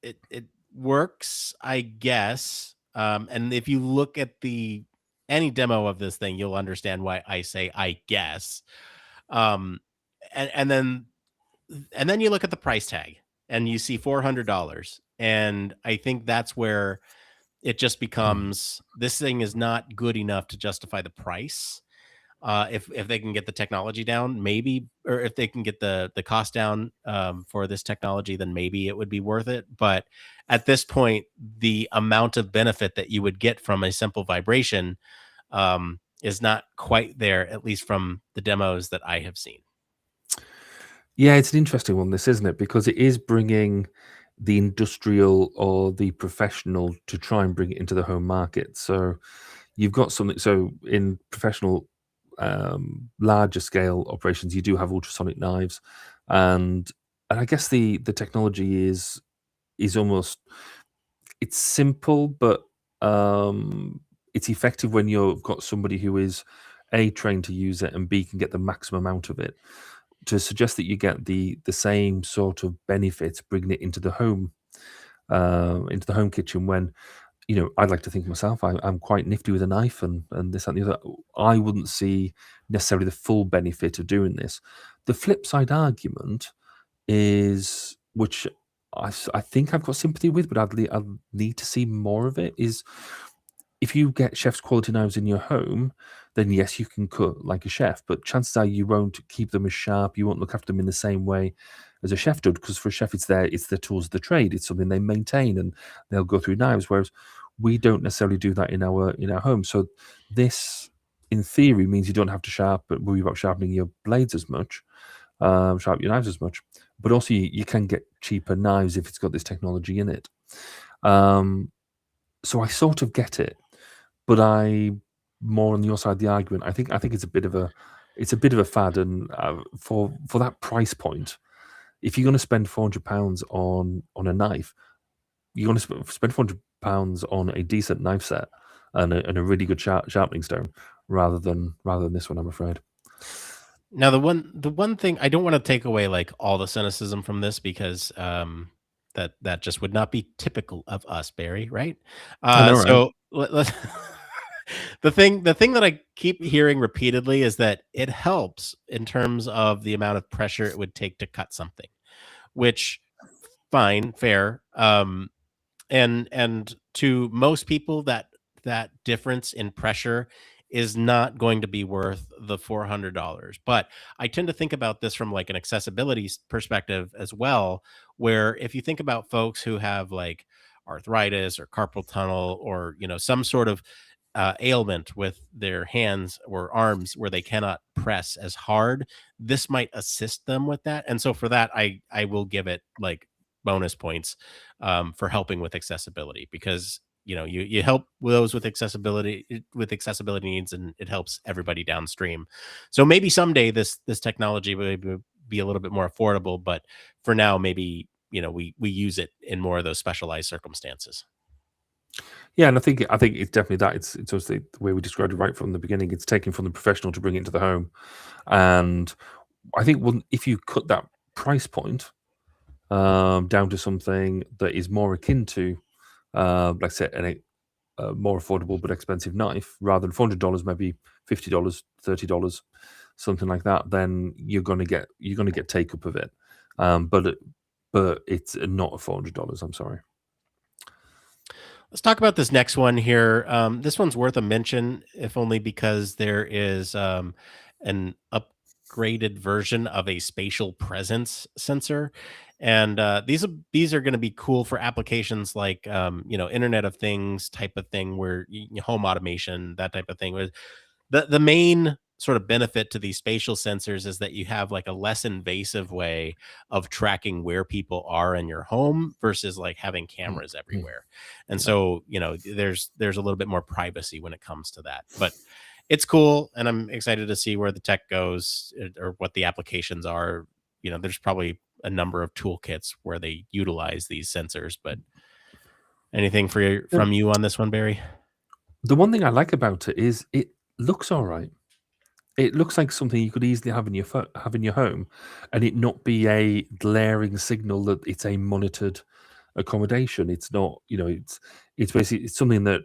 it works, I guess. And if you look at any demo of this thing, you'll understand why I say I guess. Um, and then you look at the price tag and you see $400, and I think that's where it just becomes, this thing is not good enough to justify the price. If they can get the technology down, maybe, or if they can get the cost down for this technology, then maybe it would be worth it. But at this point, the amount of benefit that you would get from a simple vibration is not quite there, at least from the demos that I have seen. Yeah, it's an interesting one, this, isn't it? Because it is bringing the industrial or the professional to try and bring it into the home market. So you've got something. So in professional, larger scale operations, you do have ultrasonic knives, and I guess the technology is almost, it's simple, but it's effective when you've got somebody who is A, trained to use it, and B, can get the maximum out of it. To suggest that you get the same sort of benefits bringing it into the home kitchen, when I'd like to think myself, I'm quite nifty with a knife and this and the other. I wouldn't see necessarily the full benefit of doing this. The flip side argument is, which I think I've got sympathy with, but I'd need to see more of it, is if you get chef's quality knives in your home, then yes, you can cut like a chef, but chances are you won't keep them as sharp. You won't look after them in the same way as a chef does, because for a chef, it's their tools of the trade. It's something they maintain, and they'll go through knives. Whereas we don't necessarily do that in our home. So this, in theory, means you don't have to worry about sharpening your blades as much, sharpen your knives as much. But also, you can get cheaper knives if it's got this technology in it. So I sort of get it, but I more on your side of the argument. I think it's a bit of a fad, and for that price point, if you're going to spend £400 on a knife, you're going to spend £400 on a decent knife set and a really good sharpening stone, rather than this one, I'm afraid. Now, the one thing, I don't want to take away like all the cynicism from this, because that just would not be typical of us, Barry, right? I know, right? So let's the thing that I keep hearing repeatedly is that it helps in terms of the amount of pressure it would take to cut something, which, fine, fair. And to most people, that difference in pressure is not going to be worth the $400. But I tend to think about this from like an accessibility perspective as well, where if you think about folks who have like arthritis or carpal tunnel, or some sort of ailment with their hands or arms where they cannot press as hard, this might assist them with that. And so for that, I will give it like bonus points for helping with accessibility, because you help those with accessibility needs, and it helps everybody downstream. So maybe someday this technology will be a little bit more affordable, but for now, maybe we use it in more of those specialized circumstances. Yeah, and I think it's definitely that. It's obviously the way we described it right from the beginning. It's taken from the professional to bring it into the home, and I think if you cut that price point down to something that is more akin to, like I said, a more affordable but expensive knife, rather than $400, maybe $50, $30, something like that, then you're gonna get take up of it. But it's not $400. I'm sorry. Let's talk about this next one here. This one's worth a mention, if only because there is an upgraded version of a spatial presence sensor, and these are going to be cool for applications like Internet of Things type of thing, where home automation, that type of thing. Where the main sort of benefit to these spatial sensors is that you have like a less invasive way of tracking where people are in your home versus like having cameras everywhere. And so, there's a little bit more privacy when it comes to that. But it's cool, and I'm excited to see where the tech goes, or what the applications are. There's probably a number of toolkits where they utilize these sensors, but anything from you on this one, Barry? The one thing I like about it is it looks all right. It looks like something you could easily have in your home, and it not be a glaring signal that it's a monitored accommodation. It's not, it's basically something that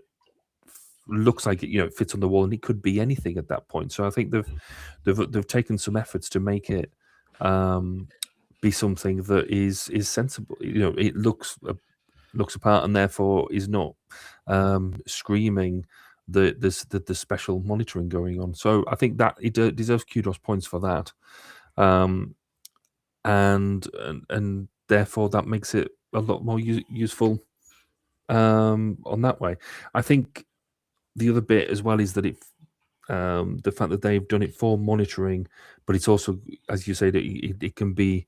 looks like it fits on the wall, and it could be anything at that point. So I think they've taken some efforts to make it be something that is sensible. It looks apart, and therefore is not screaming the special monitoring going on. So I think that it deserves kudos points for that, and therefore that makes it a lot more useful on that way. I think the other bit as well is that the fact that they've done it for monitoring, but it's also, as you say, that it can be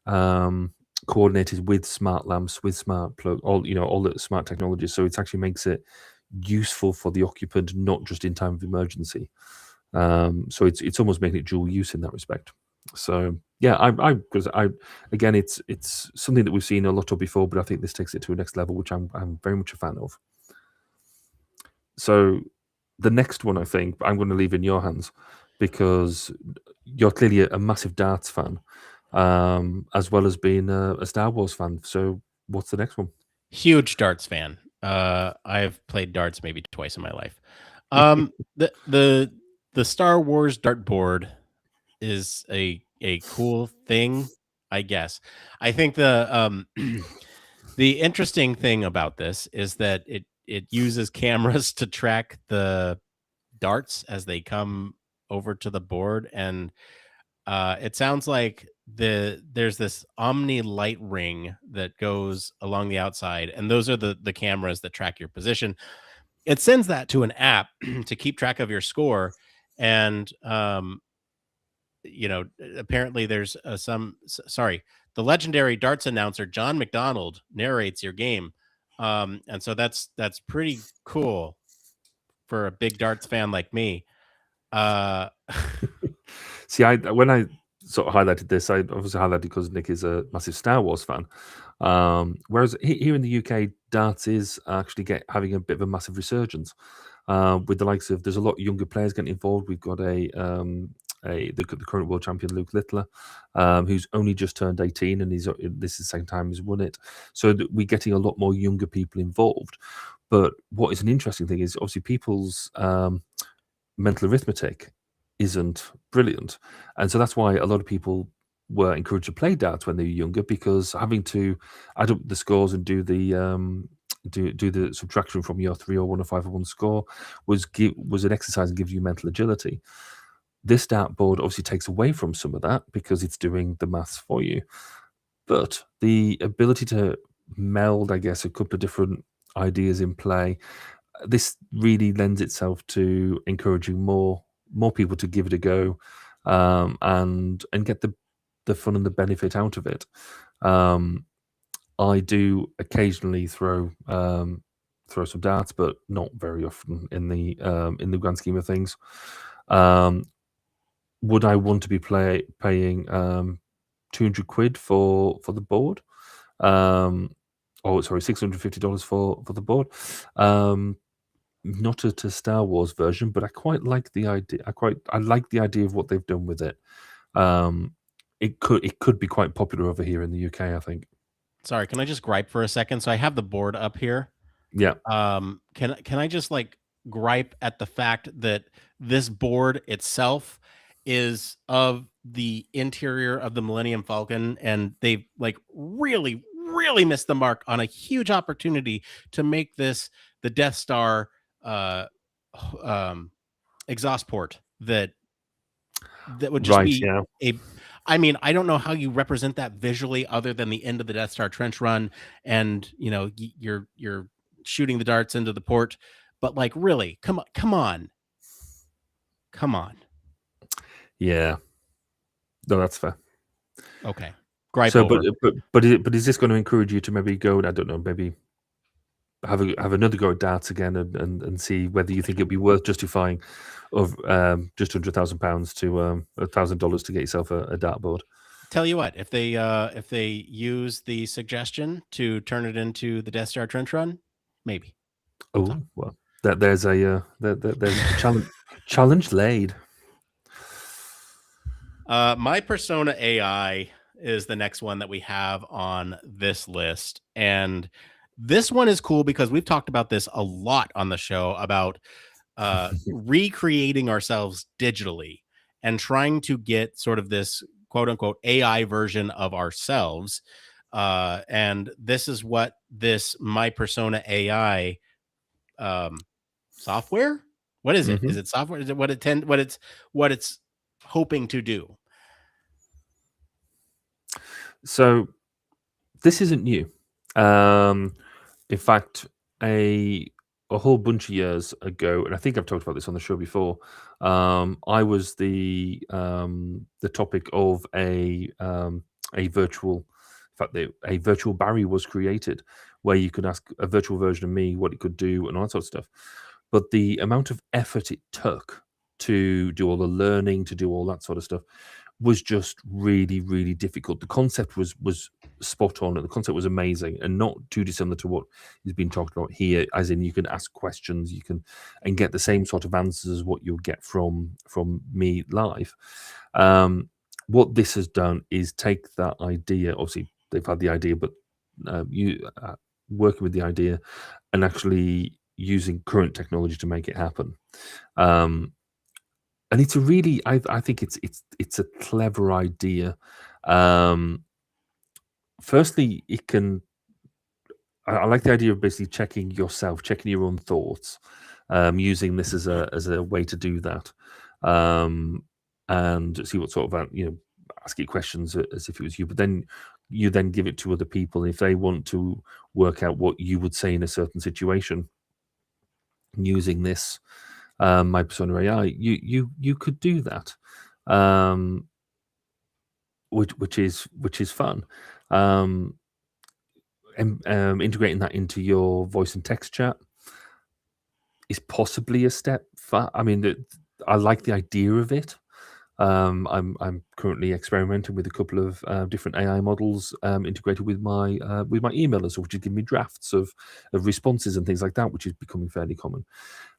coordinated with smart lamps, with smart plug, all the smart technologies. So it actually makes it useful for the occupant, not just in time of emergency. So it's almost making it dual use in that respect. So yeah, because again, it's something that we've seen a lot of before, but I think this takes it to a next level, which I'm very much a fan of. So the next one, I think I'm going to leave in your hands, because you're clearly a massive darts fan, as well as being a Star Wars fan. So what's the next one? Huge darts fan. I've played darts maybe twice in my life. The Star Wars dartboard is a cool thing, I guess. I think the the interesting thing about this is that it uses cameras to track the darts as they come over to the board, and it sounds like there's this omni light ring that goes along the outside, and those are the cameras that track your position. It sends that to an app to keep track of your score, and apparently there's the legendary darts announcer John McDonald narrates your game, and so that's pretty cool for a big darts fan like me. See, when I sort of highlighted this, I obviously highlighted because Nick is a massive Star Wars fan. Whereas here in the UK, darts is actually having a bit of a massive resurgence, with the likes of, there's a lot of younger players getting involved. We've got the current world champion Luke Littler, who's only just turned 18, and this is the second time he's won it. So we're getting a lot more younger people involved. But what is an interesting thing is obviously people's mental arithmetic isn't brilliant, and so that's why a lot of people were encouraged to play darts when they were younger, because having to add up the scores and do the do the subtraction from your 301 or 501 score was an exercise and gives you mental agility. This dartboard obviously takes away from some of that because it's doing the maths for you, but the ability to meld, I guess, a couple of different ideas in play. This really lends itself to encouraging more people to give it a go, and get the fun and the benefit out of it. I do occasionally throw some darts, but not very often in the grand scheme of things. Would I want to be paying £200 for the board? $650 for the board. Not a Star Wars version, but I quite like the idea. I like the idea of what they've done with it. It could be quite popular over here in the UK, I think. Sorry, can I just gripe for a second? So I have the board up here. Yeah. Can I just like gripe at the fact that this board itself is of the interior of the Millennium Falcon, and they've like really, really missed the mark on a huge opportunity to make this the Death Star exhaust port that would just be I mean, I don't know how you represent that visually other than the end of the Death Star trench run, and you're shooting the darts into the port, but like really, come on. Yeah. No, that's fair. Okay. Gripe So, over. but is this going to encourage you to maybe go? I don't know, maybe have another go at darts again and see whether you think it'd be worth justifying of just £100,000 to $1,000 to get yourself a dartboard. Tell you what, if they use the suggestion to turn it into the Death Star trench run, maybe. Oh well, there's a challenge laid. My Persona AI is the next one that we have on this list, and this one is cool because we've talked about this a lot on the show about recreating ourselves digitally and trying to get sort of this quote unquote AI version of ourselves. And this is what this My Persona AI software. What is it? Is it software? Is it what it's hoping to do? So this isn't new. In fact, a whole bunch of years ago, and I think I've talked about this on the show before. I was the topic of a virtual. In fact, a virtual Barry was created where you could ask a virtual version of me what it could do and all that sort of stuff. But the amount of effort it took to do all the learning, to do all that sort of stuff, was just really, really difficult. The concept was spot on, and the concept was amazing, and not too dissimilar to what is being talked about here. As in, you can ask questions, and get the same sort of answers as what you'll get from me live. What this has done is take that idea. Obviously, they've had the idea, but you working with the idea and actually using current technology to make it happen. And it's a really, I think it's a clever idea. Firstly, it can. I like the idea of basically checking yourself, checking your own thoughts, using this as a way to do that, and see what sort of ask it questions as if it was you. But then you give it to other people if they want to work out what you would say in a certain situation. Using this. My Persona AI, you could do that, which is fun. Integrating that into your voice and text chat is possibly a step far. I mean, I like the idea of it. I'm currently experimenting with a couple of different AI models integrated with my emailers, which is giving me drafts of responses and things like that, which is becoming fairly common.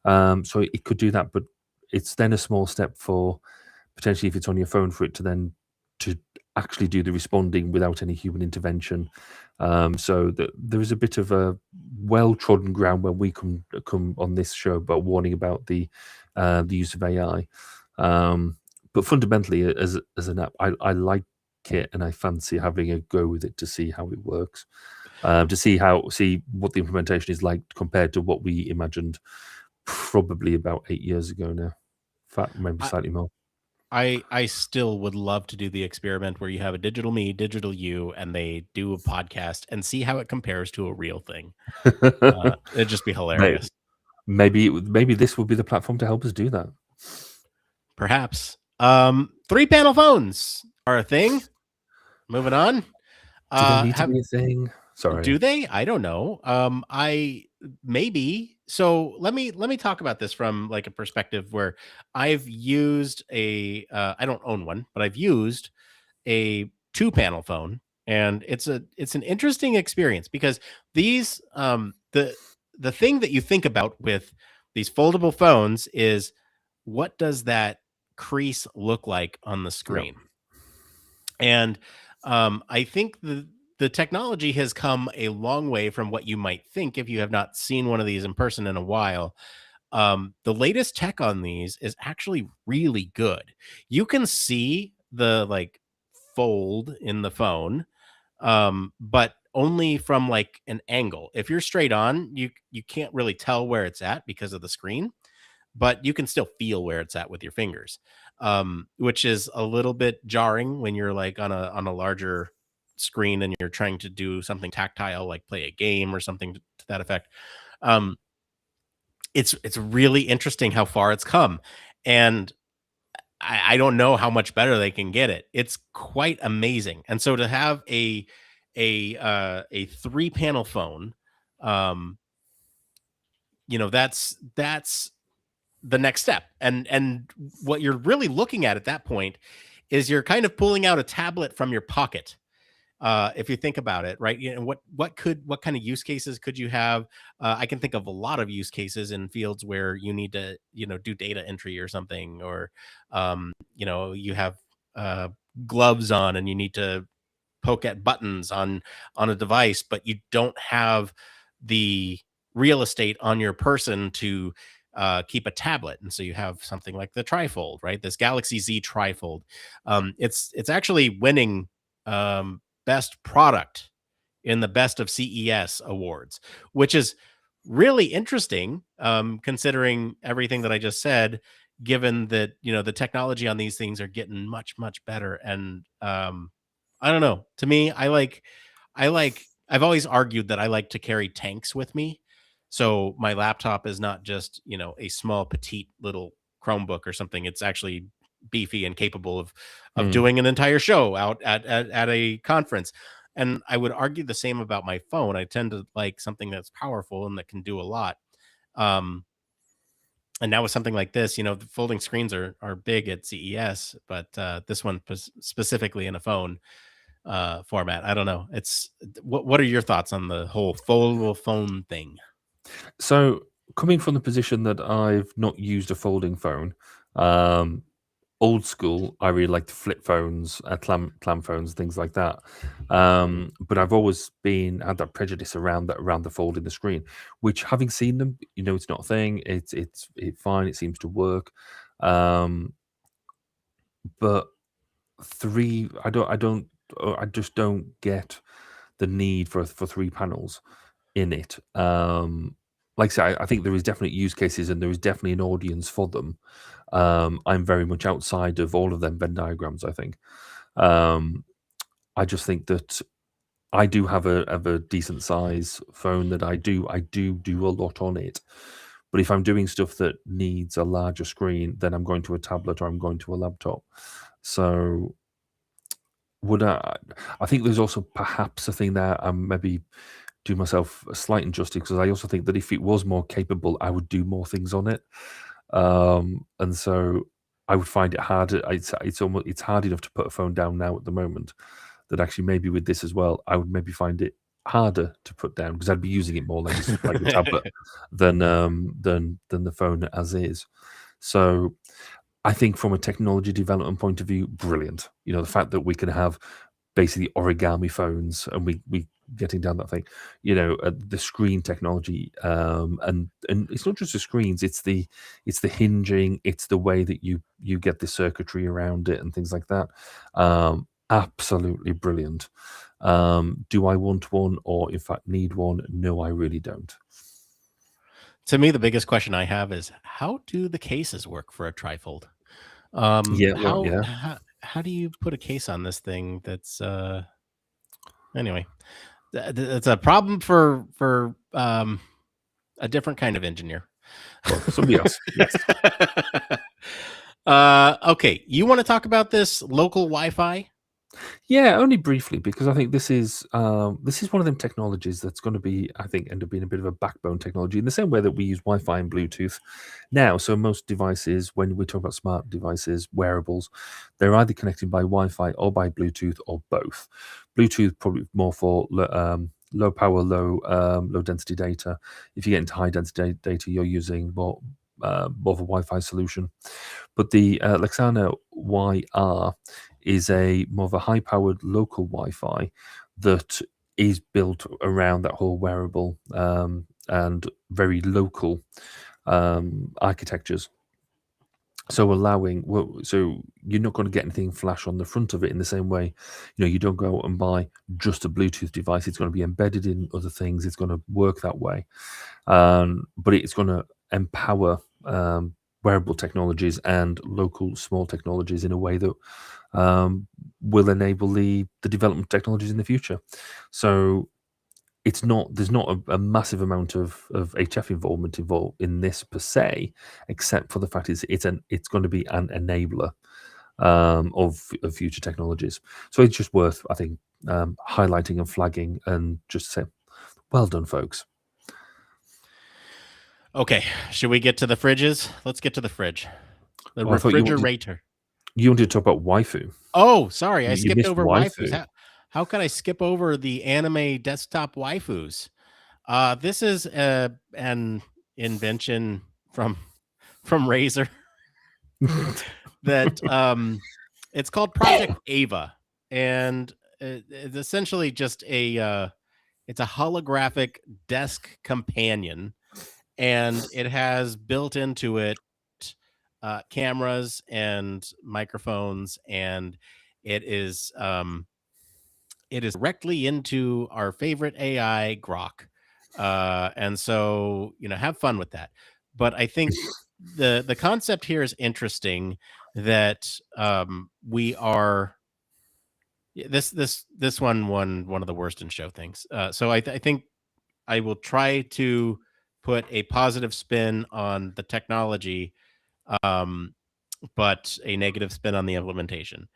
So it could do that, but it's then a small step for potentially, if it's on your phone, for it to actually do the responding without any human intervention. So there is a bit of a well-trodden ground when we come on this show about warning about the use of AI. But fundamentally, as an app, I like it, and I fancy having a go with it to see how it works, to see what the implementation is like compared to what we imagined probably about 8 years ago now. In fact, maybe slightly more. I still would love to do the experiment where you have a digital me, digital you, and they do a podcast and see how it compares to a real thing. It'd just be hilarious. Maybe this would be the platform to help us do that. Perhaps. 3-panel phones are a thing. Moving on. Do they need to be a thing? Sorry. Do they? I don't know. I maybe. So let me talk about this from like a perspective where I've used a I don't own one, but I've used a 2-panel phone, and it's an interesting experience because these the thing that you think about with these foldable phones is, what does that crease look like on the screen? And I think the technology has come a long way from what you might think if you have not seen one of these in person in a while. The latest tech on these is actually really good. You can see the like fold in the phone, but only from like an angle. If you're straight on, you can't really tell where it's at because of the screen, but you can still feel where it's at with your fingers, which is a little bit jarring when you're like on a larger screen and you're trying to do something tactile, like play a game or something to that effect. Um, it's really interesting how far it's come, and I don't know how much better they can get it. It's quite amazing. And so to have a 3-panel phone, that's the next step. And what you're really looking at that point is you're kind of pulling out a tablet from your pocket. If you think about it, right? What kind of use cases could you have? I can think of a lot of use cases in fields where you need to, do data entry or something, or, you have gloves on and you need to poke at buttons on a device, but you don't have the real estate on your person to keep a tablet, and so you have something like the trifold, right? This Galaxy Z trifold. It's actually winning best product in the best of CES awards, which is really interesting, considering everything that I just said, given that the technology on these things are getting much better. And I don't know, to me, I've always argued that I like to carry tanks with me, so my laptop is not just a small petite little Chromebook or something. It's actually beefy and capable of doing an entire show out at a conference. And I would argue the same about my phone. I tend to like something that's powerful and that can do a lot. And now with something like this, the folding screens are big at CES, but this one specifically in a phone format, I don't know. What are your thoughts on the whole foldable phone thing? So, coming from the position that I've not used a folding phone, old school, I really like the flip phones, clam phones, things like that. But I've always had that prejudice around the folding the screen, which, having seen them, it's not a thing. It's fine. It seems to work. But I just don't get the need for 3 panels in it. Like I say, I think there is definite use cases and there is definitely an audience for them. I'm very much outside of all of them Venn diagrams, I think. I just think that I do have a decent size phone that I do a lot on it. But if I'm doing stuff that needs a larger screen, then I'm going to a tablet or I'm going to a laptop. So I think there's also perhaps a thing there. I'm maybe do myself a slight injustice because I also think that if it was more capable, I would do more things on it. And so I would find it harder. It's hard enough to put a phone down now at the moment, that actually maybe with this as well, I would maybe find it harder to put down because I'd be using it more like a tablet than the phone as is. So I think from a technology development point of view, brilliant. The fact that we can have basically origami phones and we getting down that thing, the screen technology, and it's not just the screens, it's the hinging, it's the way that you get the circuitry around it and things like that. Absolutely brilliant. Do I want one or in fact need one? No, I really don't. To me, the biggest question I have is, how do the cases work for a trifold? Yeah, well, How, yeah. how do you put a case on this thing? That's anyway. It's a problem for a different kind of engineer. Well, somebody else. Yes. Okay, you want to talk about this local Wi-Fi? Yeah, only briefly, because I think this is one of them technologies that's going to be, I think, end up being a bit of a backbone technology in the same way that we use Wi-Fi and Bluetooth now. So most devices, when we talk about smart devices, wearables, they're either connected by Wi-Fi or by Bluetooth or both. Bluetooth probably more for low power, low density data. If you get into high density data, you're using more of a Wi-Fi solution. But the Lexana YR is a more of a high-powered local Wi-Fi that is built around that whole wearable and very local architectures. So so you're not going to get anything flash on the front of it in the same way. You don't go out and buy just a Bluetooth device. It's going to be embedded in other things. It's going to work that way, but it's going to empower wearable technologies and local small technologies in a way that will enable the development of technologies in the future. So there's not a massive amount of HF involvement involved in this per se, except for the fact it's going to be an enabler of future technologies. So it's just worth, I think, highlighting and flagging and just say, well done, folks. Okay, should we get to the fridges? Let's get to the fridge. The I thought refrigerator. you wanted to talk about waifu. Oh, sorry, I You skipped missed over waifu. waifus. How could I skip over the anime desktop waifus? This is an invention from Razer that it's called Project Ava, and it's essentially just it's a holographic desk companion, and it has built into it cameras and microphones, and it is directly into our favorite AI Grok, and so have fun with that. But I think the concept here is interesting that we are this one won one of the worst in show things. So I think I will try to put a positive spin on the technology, um, but a negative spin on the implementation.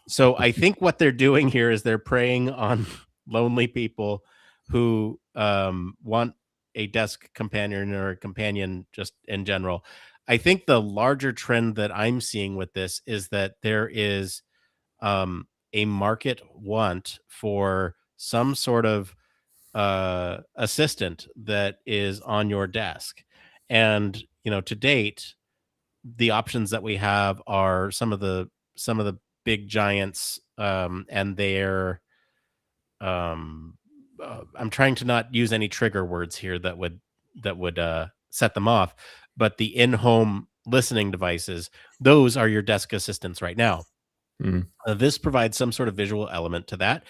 So I think what they're doing here is they're preying on lonely people who want a desk companion or a companion just in general. I think the larger trend that I'm seeing with this is that there is a market want for some sort of assistant that is on your desk. And to date, the options that we have are some of the big giants, and they're I'm trying to not use any trigger words here that would set them off, but the in-home listening devices, those are your desk assistants right now. Mm. This provides some sort of visual element to that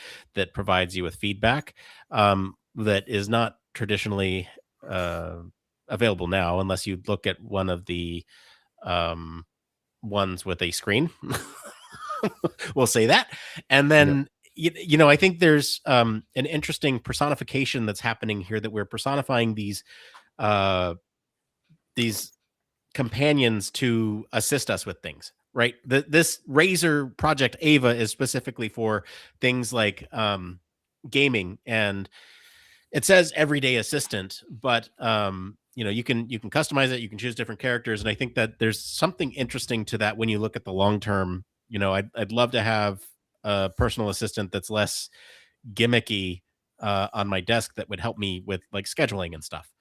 provides you with feedback, that is not traditionally available now, unless you look at one of the um, ones with a screen. We'll say that. And Yep. then, I think there's an interesting personification that's happening here, that we're personifying uh, these companions to assist us with things, right? This Razer Project Ava is specifically for things like gaming, and it says everyday assistant, but you can customize it, you can choose different characters, and I think that there's something interesting to that when you look at the long term. I'd love to have a personal assistant that's less gimmicky on my desk, that would help me with like scheduling and stuff,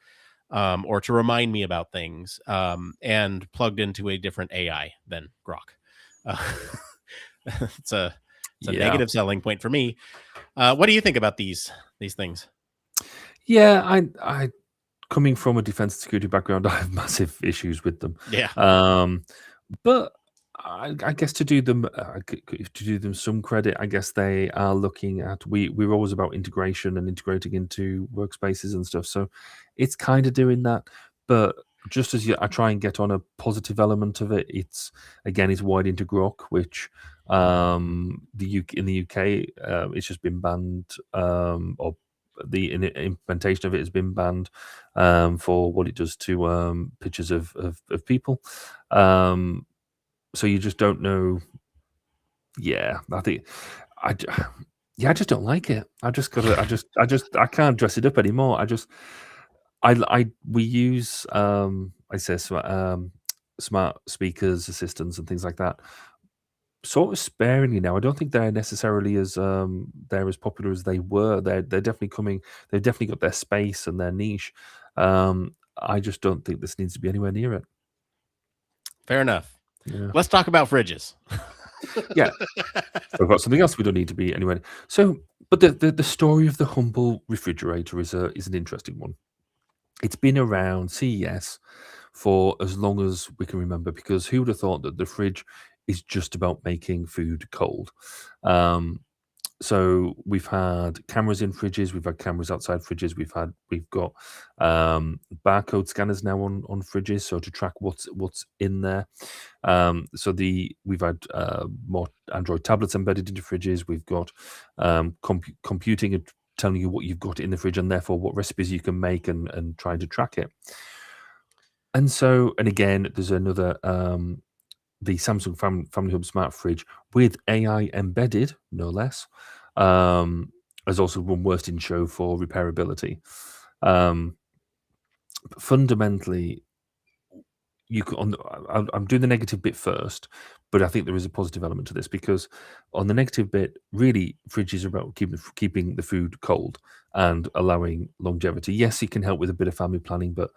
or to remind me about things, and plugged into a different AI than Grok. Uh, it's a Yeah. negative selling point for me. What do you think about these things? Yeah, I coming from a defense and security background, I have massive issues with them. Yeah. But I guess to do them some credit, I guess they are looking at we're always about integration and integrating into workspaces and stuff. So it's kind of doing that, but just as I try and get on a positive element of it, it's wide into grok, which in the UK it's just been banned, or the implementation of it has been banned for what it does to pictures of people. So you just don't know. Yeah, I think I just don't like it. I can't dress it up anymore. We use smart speakers, assistants, and things like that sort of sparingly now. I don't think they're necessarily as they're as popular as they were. They're definitely coming. They've definitely got their space and their niche. I just don't think this needs to be anywhere near it. Fair enough. Yeah. Let's talk about fridges. Yeah. I've got something else we don't need to be anyway. So, but the story of the humble refrigerator is an interesting one. It's been around CES for as long as we can remember, because who would have thought that the fridge is just about making food cold? So we've had cameras in fridges, we've had cameras outside fridges, we've got barcode scanners now on fridges, so to track what's in there. We've had more Android tablets embedded into fridges. We've got computing and telling you what you've got in the fridge, and therefore what recipes you can make, and trying to track it. And again, there's another the Samsung Family Hub Smart Fridge with AI embedded, no less, has also won Worst in Show for repairability. Fundamentally, I'm doing the negative bit first, but I think there is a positive element to this, because on the negative bit, really, fridges are about keeping the food cold and allowing longevity. Yes, it can help with a bit of family planning, but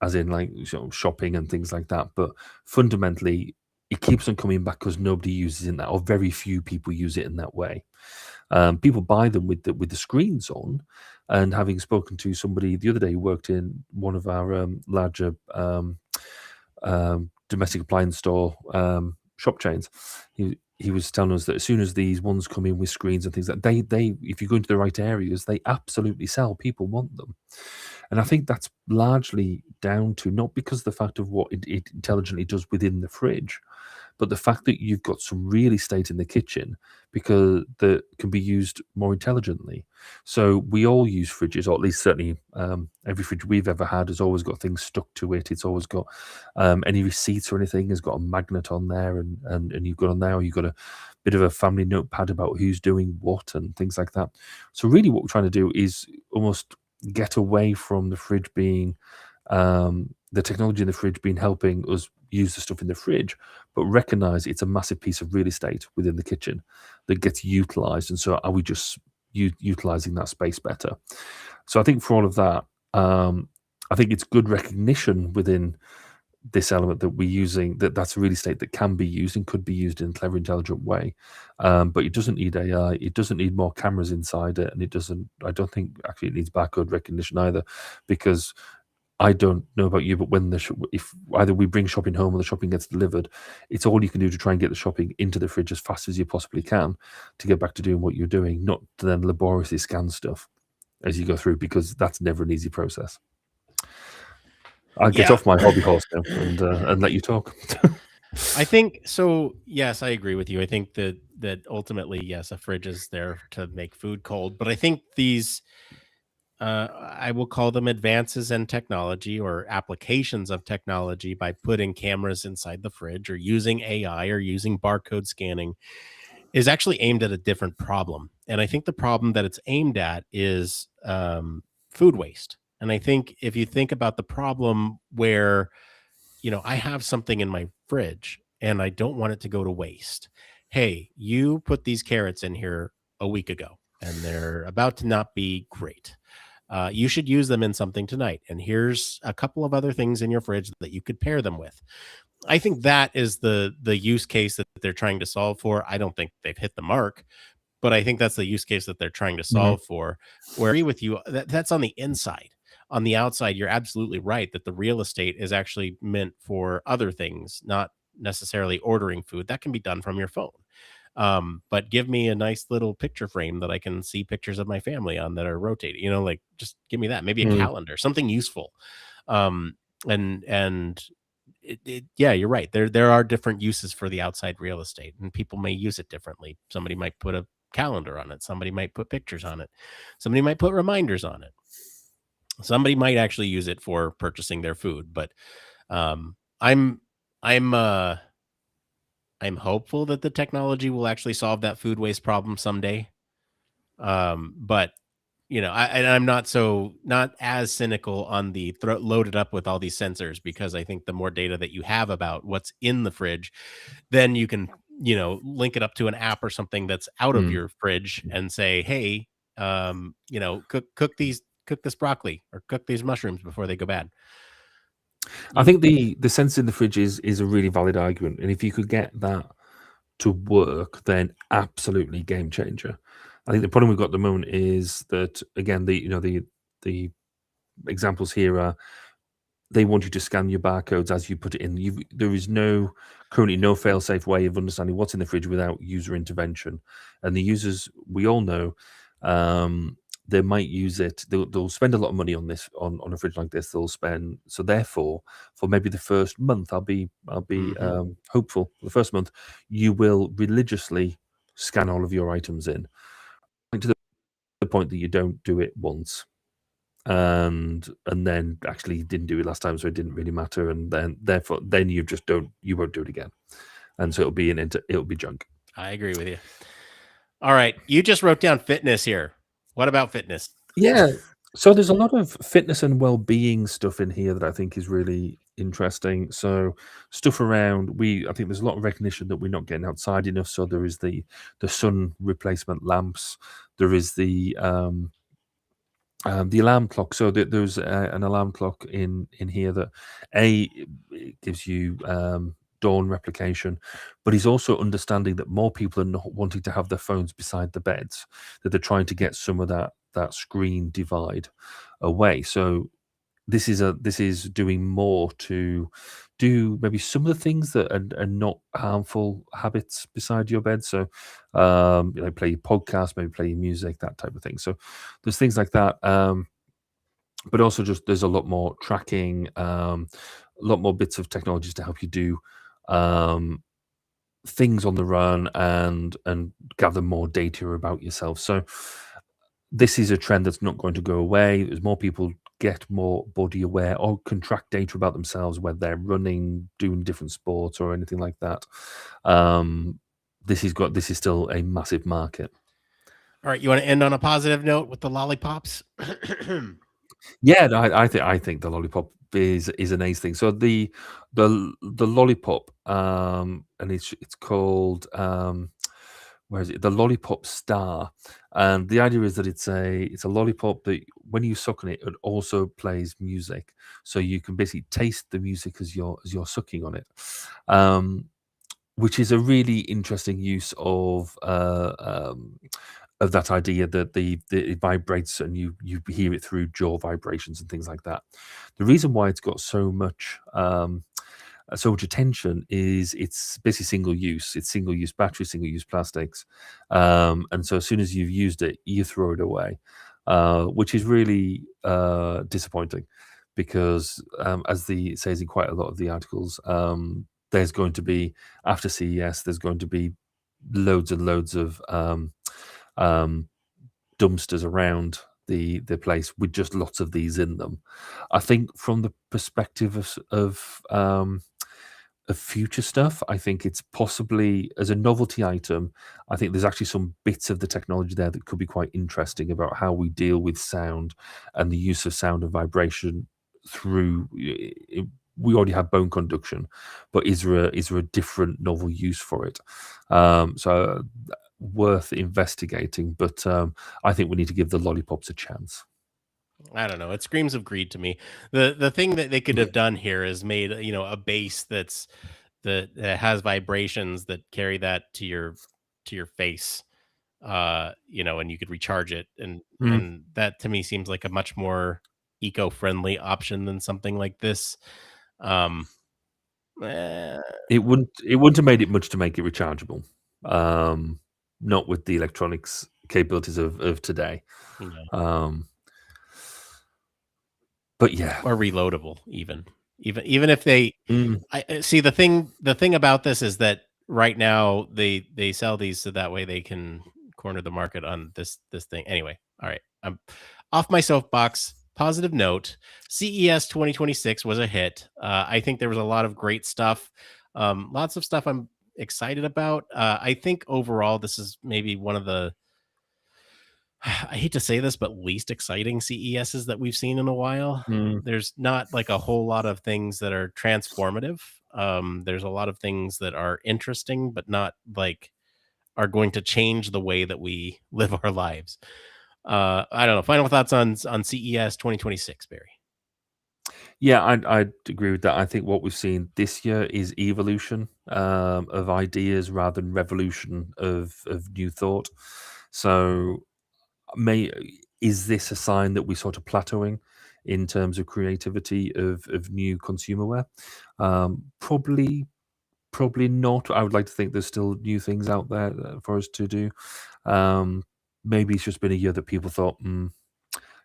as in like shopping and things like that. But fundamentally, it keeps on coming back because nobody uses it in that, or very few people use it in that way. People buy them with the screens on, and having spoken to somebody the other day who worked in one of our larger domestic appliance store shop chains, he was telling us that as soon as these ones come in with screens and things like that, they if you go into the right areas, they absolutely sell. People want them. And I think that's largely down to not because of the fact of what it intelligently does within the fridge, but the fact that you've got some real estate in the kitchen because that can be used more intelligently. So we all use fridges, or at least certainly every fridge we've ever had has always got things stuck to it. It's always got any receipts or anything has got a magnet on there, and you've got on there, or you've got a bit of a family notepad about who's doing what and things like that. So really what we're trying to do is almost get away from the fridge being the technology in the fridge being helping us use the stuff in the fridge, but recognize it's a massive piece of real estate within the kitchen that gets utilized. And so are we just utilizing that space better? So I think for all of that, I think it's good recognition within this element that we're using, that's real estate that can be used and could be used in a clever, intelligent way. But it doesn't need AI. It doesn't need more cameras inside it. And I don't think actually it needs barcode recognition either, because I don't know about you, but when if either we bring shopping home or the shopping gets delivered, it's all you can do to try and get the shopping into the fridge as fast as you possibly can to get back to doing what you're doing, not to then laboriously scan stuff as you go through, because that's never an easy process. I'll get off my hobby horse now and let you talk. I think so. Yes, I agree with you. I think that ultimately, yes, a fridge is there to make food cold, but I think these I will call them advances in technology or applications of technology by putting cameras inside the fridge or using AI or using barcode scanning is actually aimed at a different problem. And I think the problem that it's aimed at is food waste. And I think if you think about the problem where, I have something in my fridge and I don't want it to go to waste. Hey, you put these carrots in here a week ago and they're about to not be great. You should use them in something tonight. And here's a couple of other things in your fridge that you could pair them with. I think that is the use case that they're trying to solve for. I don't think they've hit the mark, but I think that's the use case that they're trying to solve for. Where I agree with you, that's on the inside. On the outside, you're absolutely right that the real estate is actually meant for other things, not necessarily ordering food. That can be done from your phone. But give me a nice little picture frame that I can see pictures of my family on that are rotating, like just give me that, maybe a calendar, something useful. And yeah, you're right. There are different uses for the outside real estate, and people may use it differently. Somebody might put a calendar on it. Somebody might put pictures on it. Somebody might put reminders on it. Somebody might actually use it for purchasing their food. But um, I'm I'm uh, I'm hopeful that the technology will actually solve that food waste problem someday. But I'm not as cynical on the loaded up with all these sensors, because I think the more data that you have about what's in the fridge, then you can, link it up to an app or something that's out of Mm. your fridge and say, hey, cook this broccoli or cook these mushrooms before they go bad. I think the sensor in the fridge is a really valid argument, and if you could get that to work, then absolutely game changer. I think the problem we've got at the moment is that, again, the examples here are, they want you to scan your barcodes as you put it in. There is currently no fail-safe way of understanding what's in the fridge without user intervention. And the users, we all know, they might use it. They'll spend a lot of money on this, on a fridge like this. So therefore, for maybe the first month, I'll be hopeful. The first month, you will religiously scan all of your items in, to the point that you don't do it once, and then actually you didn't do it last time, so it didn't really matter, and then you won't do it again, and so it'll be junk. I agree with you. All right, you just wrote down fitness here. What about fitness? Yeah, so there's a lot of fitness and well-being stuff in here that I think is really interesting. So stuff around, I think there's a lot of recognition that we're not getting outside enough. So there is the sun replacement lamps. There is the alarm clock. So there's an alarm clock in here that it gives you dawn replication, but he's also understanding that more people are not wanting to have their phones beside the beds, that they're trying to get some of that screen divide away. So this is doing more to do maybe some of the things that are not harmful habits beside your bed. So play your podcast, maybe play your music, that type of thing. So there's things like that, but also just there's a lot more tracking, a lot more bits of technologies to help you do things on the run and gather more data about yourself. So this is a trend that's not going to go away. As more people get more body aware or can track data about themselves when they're running, doing different sports or anything like that, this is still a massive market. All right, you want to end on a positive note with the lollipops? Yeah, I think the lollipop is an ace thing. So the lollipop, and it's called where is it? The Lollipop Star, and the idea is that it's a lollipop that when you suck on it, it also plays music, so you can basically taste the music as you're sucking on it. Which is a really interesting use of that idea that it vibrates and you hear it through jaw vibrations and things like that. The reason why it's got so much attention is it's basically single use. It's single use battery, single use plastics, and so as soon as you've used it, you throw it away, which is really disappointing, because as it says in quite a lot of the articles, there's going to be, after CES, there's going to be loads and loads of dumpsters around the place with just lots of these in them. I think from the perspective of future stuff, I think it's possibly, as a novelty item, I think there's actually some bits of the technology there that could be quite interesting about how we deal with sound and the use of sound and vibration through. We already have bone conduction, but is there a different novel use for it? So worth investigating, but I think we need to give the lollipops a chance. I don't know. It screams of greed to me. The thing that they could have done here is made, a base that has vibrations that carry that to your face, and you could recharge it, and that to me seems like a much more eco-friendly option than something like this. It wouldn't have made it much to make it rechargeable. Not with the electronics capabilities of today. Yeah. But yeah, or reloadable even if they Mm. I see the thing about this is that right now they sell these so that way they can corner the market on this thing. Anyway, all right. I'm off my soapbox. Positive note, CES 2026 was a hit. I think there was a lot of great stuff. Lots of stuff I'm excited about. I think overall this is maybe one of the I hate to say this, but least exciting CESs that we've seen in a while. Mm. There's not like a whole lot of things that are transformative. There's a lot of things that are interesting, but not like are going to change the way that we live our lives. I don't know. Final thoughts on CES 2026, Barry. Yeah, I'd agree with that. I think what we've seen this year is evolution of ideas rather than revolution of new thought. So, may is this a sign that we're sort of plateauing in terms of creativity of new consumerware? Probably not. I would like to think there's still new things out there for us to do. Um, Maybe it's just been a year that people thought,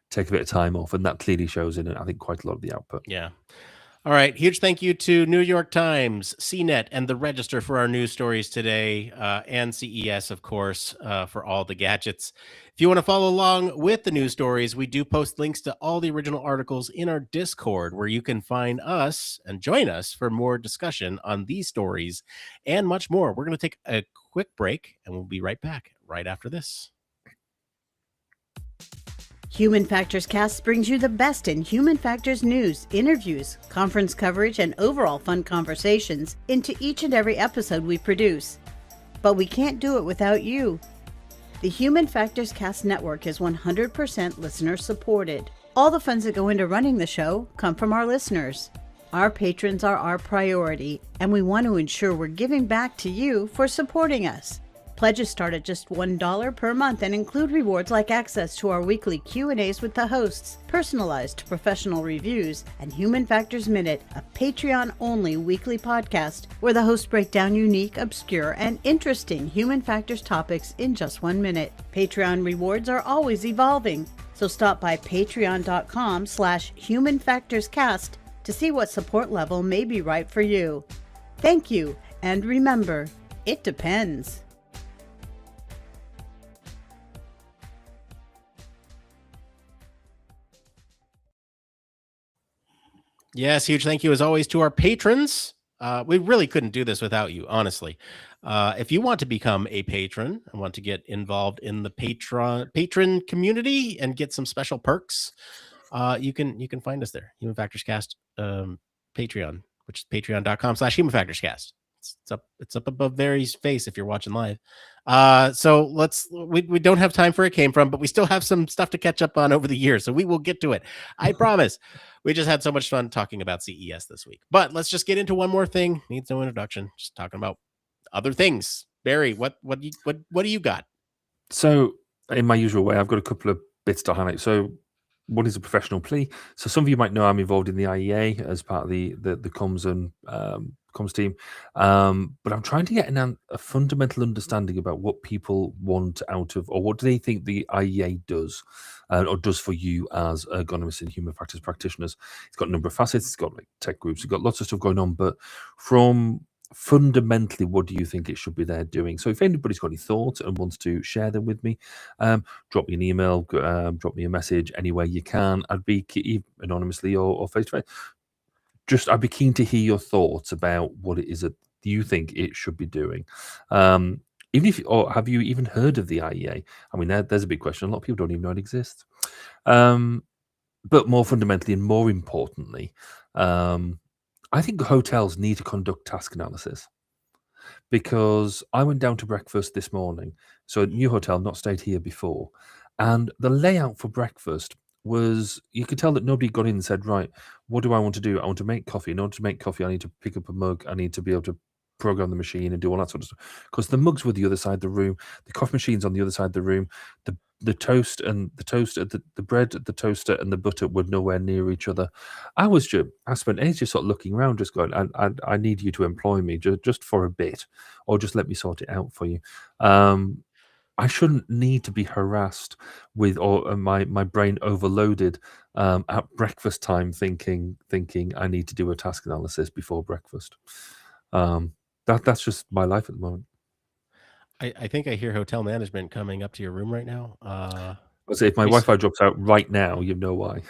take a bit of time off, and that clearly shows in it. I think quite a lot of the output. Yeah. All right. Huge thank you to New York Times, CNET, and the Register for our news stories today, and CES, of course, for all the gadgets. If you want to follow along with the news stories, we do post links to all the original articles in our Discord, where you can find us and join us for more discussion on these stories and much more. We're going to take a quick break, and we'll be right back right after this. Human Factors Cast brings you the best in human factors news, interviews, conference coverage, and overall fun conversations into each and every episode we produce. But we can't do it without you. The Human Factors Cast network is 100% listener supported. All the funds that go into running the show come from our listeners. Our patrons are our priority, and we want to ensure we're giving back to you for supporting us. Pledges start at just $1 per month and include rewards like access to our weekly Q&As with the hosts, personalized professional reviews, and Human Factors Minute, a Patreon-only weekly podcast where the hosts break down unique, obscure, and interesting human factors topics in just 1 minute. Patreon rewards are always evolving, so stop by patreon.com/humanfactorscast to see what support level may be right for you. Thank you, and remember, it depends. Yes, huge thank you as always to our patrons. We really couldn't do this without you, honestly. If you want to become a patron and want to get involved in the patron community and get some special perks, you can find us there. Human Factors Cast Patreon, which is patreon.com/Human Factors Cast. It's up above Barry's face if you're watching live. So we don't have time for It Came From, but we still have some stuff to catch up on over the years, so we will get to it. I promise. We just had so much fun talking about CES this week. But let's just get into one more thing. Needs no introduction. Just talking about other things. Barry, what do you got? So, in my usual way, I've got a couple of bits to highlight. So, one is a professional plea. So, some of you might know I'm involved in the IEA as part of the comms and comms team, but I'm trying to get a fundamental understanding about what people want out of, or what do they think the IEA does, or does for you as ergonomists and human factors practitioners. It's got a number of facets. It's got like tech groups. It's got lots of stuff going on, but from fundamentally, what do you think it should be there doing? So if anybody's got any thoughts and wants to share them with me, drop me an email, drop me a message anywhere you can. I'd be anonymously or face to face. I'd be keen to hear your thoughts about what it is that you think it should be doing. Even if, or have you even heard of the IEA? I mean, there's a big question. A lot of people don't even know it exists. But more fundamentally and more importantly, I think hotels need to conduct task analysis, because I went down to breakfast this morning. So a new hotel, not stayed here before. And the layout for breakfast was, you could tell that nobody got in and said, right, what do I want to do? I want to make coffee. In order to make coffee, I need to pick up a mug. I need to be able to program the machine and do all that sort of stuff. Because the mugs were the other side of the room. The coffee machine's on the other side of the room. The toast and the toaster, the bread, the toaster, and the butter were nowhere near each other. I spent ages sort of looking around, just going, I need you to employ me just for a bit, or just let me sort it out for you. I shouldn't need to be harassed with or my brain overloaded at breakfast time, thinking I need to do a task analysis before breakfast. That's just my life at the moment. I think I hear hotel management coming up to your room right now. I'll say if my Pretty Wi-Fi soon. drops out right now, you know why.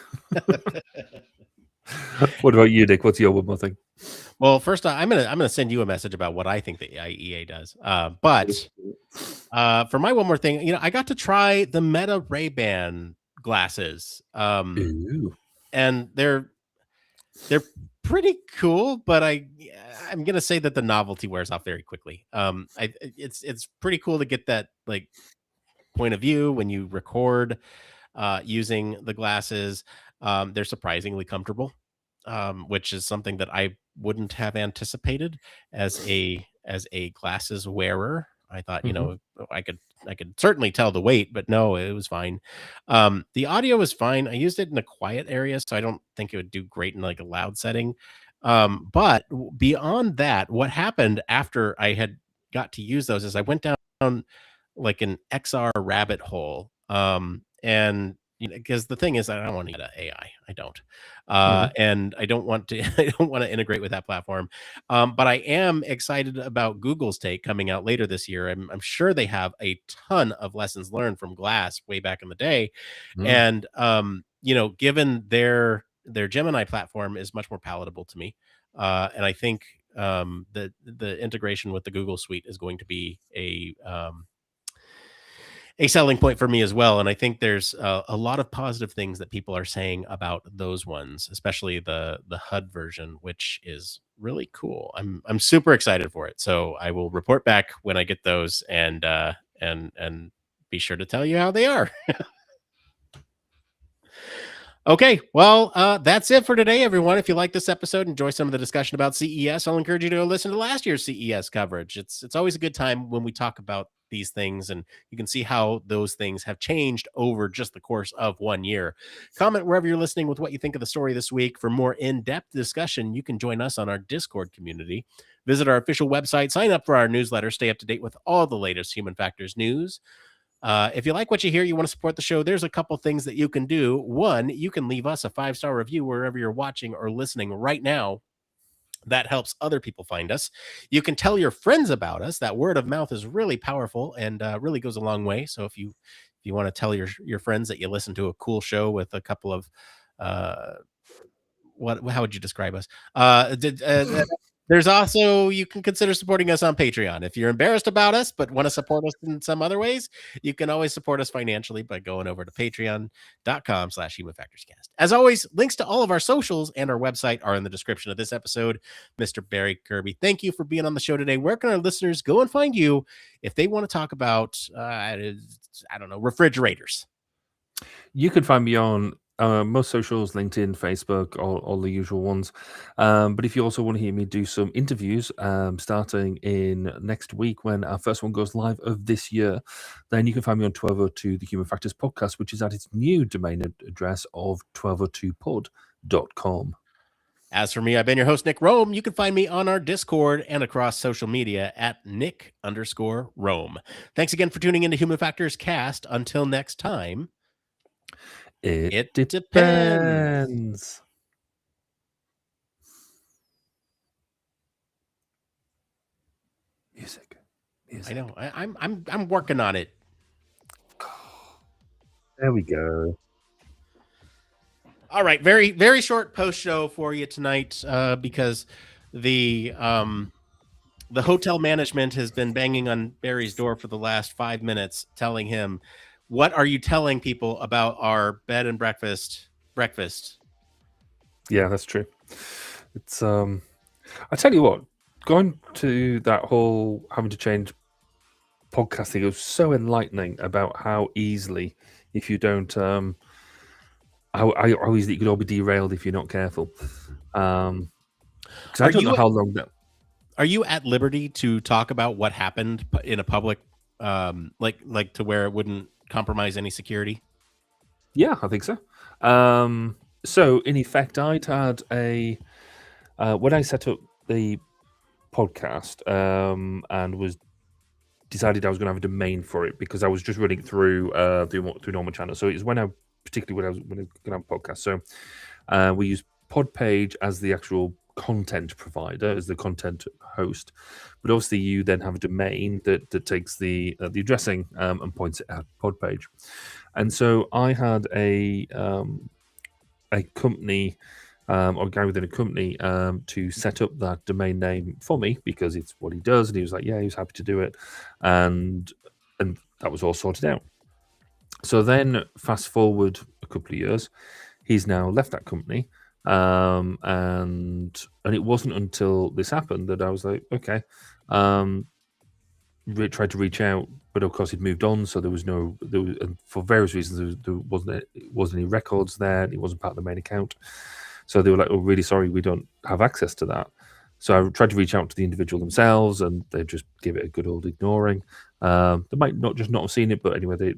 What about you, Nick? What's your one more thing? Well, first, I'm gonna send you a message about what I think the IEA does. But for my one more thing, I got to try the Meta Ray-Ban glasses, Ooh. and they're pretty cool. But I'm gonna say that the novelty wears off very quickly. It's pretty cool to get that like point of view when you record using the glasses. They're surprisingly comfortable, which is something that I wouldn't have anticipated as a glasses wearer. I thought, Mhm. I could certainly tell the weight, but no, it was fine. The audio was fine. I used it in a quiet area, so I don't think it would do great in like a loud setting. But beyond that, what happened after I had got to use those is I went down like an XR rabbit hole. And because the thing is, I don't want to get AI. I don't. Mhm. And I don't want to. I don't want to integrate with that platform. But I am excited about Google's take coming out later this year. I'm sure they have a ton of lessons learned from Glass way back in the day, Mm. and given their Gemini platform is much more palatable to me, and I think the integration with the Google Suite is going to be a selling point for me as well. And I think there's a lot of positive things that people are saying about those ones, especially the HUD version, which is really cool. I'm super excited for it. So I will report back when I get those and be sure to tell you how they are. Okay, well, that's it for today, everyone. If you like this episode, enjoy some of the discussion about CES, I'll encourage you to go listen to last year's CES coverage. It's always a good time when we talk about these things, and you can see how those things have changed over just the course of 1 year. Comment wherever you're listening with what you think of the story this week. For more in-depth discussion, you can join us on our Discord community. Visit our official website, sign up for our newsletter, stay up to date with all the latest Human Factors news. If you like what you hear, you want to support the show, there's a couple things that you can do. One, you can leave us a 5-star review wherever you're watching or listening right now. That helps other people find us. You can tell your friends about us. That word of mouth is really powerful and really goes a long way. So if you want to tell your friends that you listen to a cool show with a couple of how would you describe us? There's also, you can consider supporting us on Patreon. If you're embarrassed about us but want to support us in some other ways, you can always support us financially by going over to patreon.com/humanfactorscast. As always, links to all of our socials and our website are in the description of this episode. Mr. Barry Kirby, thank you for being on the show today. Where can our listeners go and find you if they want to talk about, I don't know, refrigerators? You can find me on most socials, LinkedIn, Facebook, all the usual ones. But if you also want to hear me do some interviews starting in next week when our first one goes live of this year, then you can find me on 1202 The Human Factors Podcast, which is at its new domain address of 1202pod.com. As for me, I've been your host, Nick Rome. You can find me on our Discord and across social media at Nick_Rome. Thanks again for tuning into Human Factors Cast. Until next time, It depends. depends. Music. I know. I'm working on it. There we go. All right, very very short post show for you tonight because the hotel management has been banging on Barry's door for the last 5 minutes, telling him, "What are you telling people about our bed and breakfast?" Yeah, that's true. It's I tell you what, going to that whole having to change podcasting, it was so enlightening about how easily, if you don't how easily it could all be derailed if you're not careful. Because I don't know how long that. Are you at liberty to talk about what happened in a public, like to where it wouldn't compromise any security? Yeah, I think so. So in effect, I'd had a when I set up the podcast and was decided I was going to have a domain for it because I was just running through normal channels. So it's when I particularly when I was going to have a podcast. So we use Podpage as the actual content provider, as the content host, but obviously you then have a domain that takes the addressing and points it at Podpage. And so I had a company or a guy within a company to set up that domain name for me because it's what he does, and he was like, yeah, he was happy to do it, and that was all sorted out. So then fast forward a couple of years, he's now left that company. And it wasn't until this happened that I was like, okay, tried to reach out, but of course he'd moved on, so there was and for various reasons there wasn't any records there, and he wasn't part of the main account. So they were like, oh, really sorry, we don't have access to that. So I tried to reach out to the individual themselves, and they just give it a good old ignoring. They might not have seen it, but anyway, they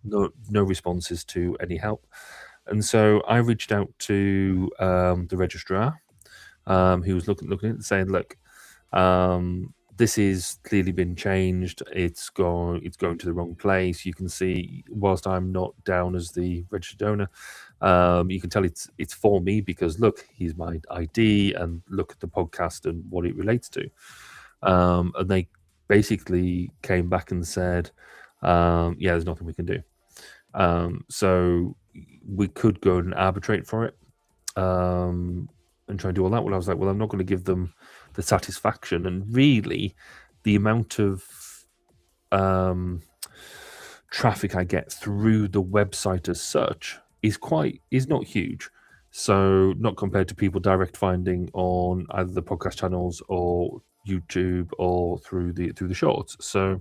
no responses to any help. And so I reached out to the registrar, who was looking at it, saying, "Look, this has clearly been changed. It's going to the wrong place. You can see, whilst I'm not down as the registered owner, you can tell it's for me because look, here's my ID, and look at the podcast and what it relates to." And they basically came back and said, "Yeah, there's nothing we can do." So we could go and arbitrate for it and try and do all that. Well, I was like, well, I'm not going to give them the satisfaction. And really, the amount of traffic I get through the website as such is not huge. So not compared to people direct finding on either the podcast channels or YouTube or through the shorts. So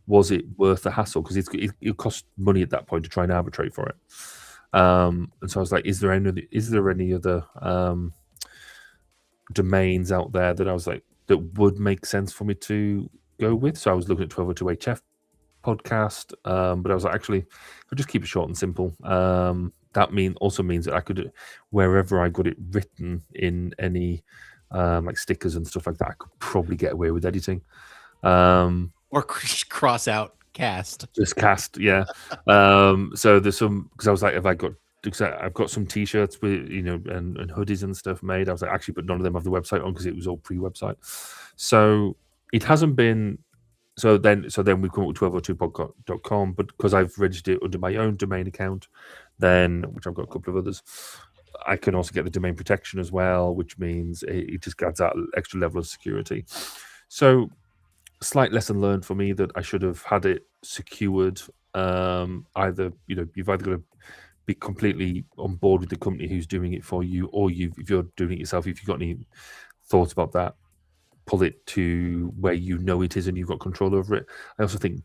was it worth the hassle? Because it cost money at that point to try and arbitrate for it. And so I was like, is there any other domains out there that I was like that would make sense for me to go with? So I was looking at 1202HF podcast, but I was like, actually, I'll just keep it short and simple. That also means that I could, wherever I got it written in any like stickers and stuff like that, I could probably get away with editing. Or cross out cast. Just cast, yeah. So there's some, because I was like, I've got some t-shirts with, and hoodies and stuff made. I was like, actually, but none of them have the website on because it was all pre-website. So it hasn't been. So then we come up with 1202podcast.com, but because I've registered it under my own domain account, then, which I've got a couple of others, I can also get the domain protection as well, which means it just adds that extra level of security. So slight lesson learned for me that I should have had it secured. Either you've either got to be completely on board with the company who's doing it for you, or if you're doing it yourself, if you've got any thoughts about that, pull it to where it is and you've got control over it. I also think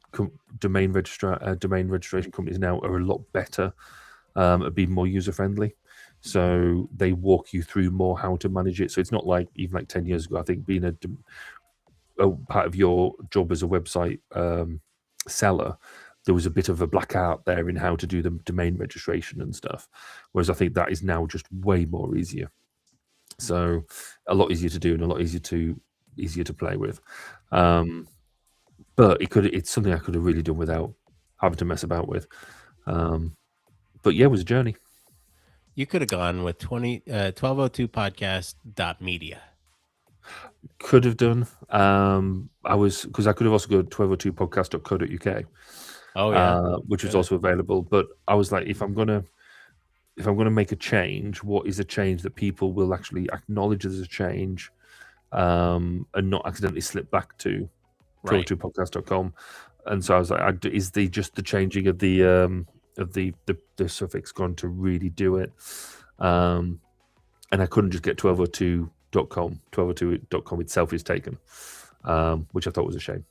domain registration companies now are a lot better at being more user friendly. So they walk you through more how to manage it. So it's not like even like 10 years ago. I think being a part of your job as a website seller, there was a bit of a black art there in how to do the domain registration and stuff. Whereas I think that is now just way more easier. So a lot easier to do and a lot easier to play with. But it's something I could have really done without having to mess about with. But yeah, it was a journey. You could have gone with 1202podcast.media. Could have done. Because I could have also go to 1202podcast.co.uk. Oh yeah, which was also available. But I was like, if I'm gonna make a change, what is a change that people will actually acknowledge as a change, and not accidentally slip back to 1202podcast.com? And so I was like, is just the changing of the suffix going to really do it? And I couldn't just get 1202.com. 1202.com itself is taken, which I thought was a shame.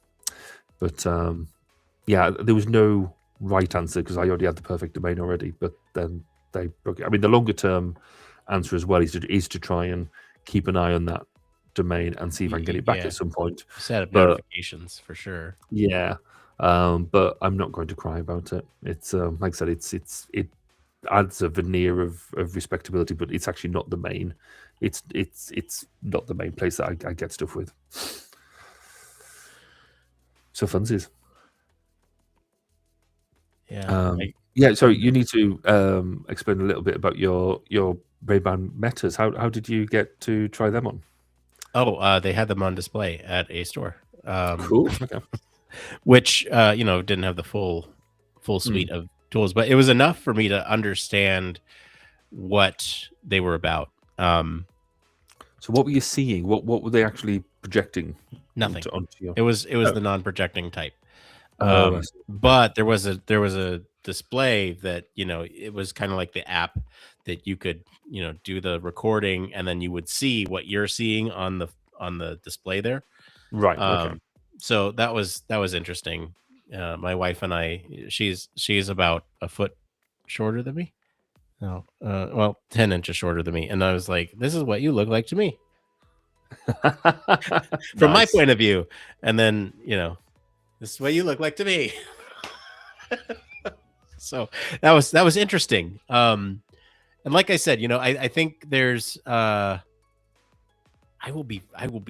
But yeah, there was no right answer because I already had the perfect domain already. But then they broke it. I mean, the longer term answer as well is to try and keep an eye on that domain and see if I can get it back at some point. Set up notifications for sure. Yeah. But I'm not going to cry about it. It's like I said, it adds a veneer of respectability, but it's actually not the main. It's not the main place that I get stuff with. So funsies. Yeah. Yeah, so you need to explain a little bit about your Ray-Ban Metas. How did you get to try them on? They had them on display at a store. Cool. Okay. Which didn't have the full suite of tools, but it was enough for me to understand what they were about. So what were you seeing? What were they actually projecting? Nothing. Onto you? It was the non-projecting type. I see. But there was a display that it was kind of like the app that you could do the recording, and then you would see what you're seeing on the display there. Right. Okay. So that was interesting. My wife and I, she's about a foot shorter than me. No, 10 inches shorter than me, and I was like, "This is what you look like to me," from my point of view. And then this is what you look like to me. So that was interesting. And like I said, I think there's I will be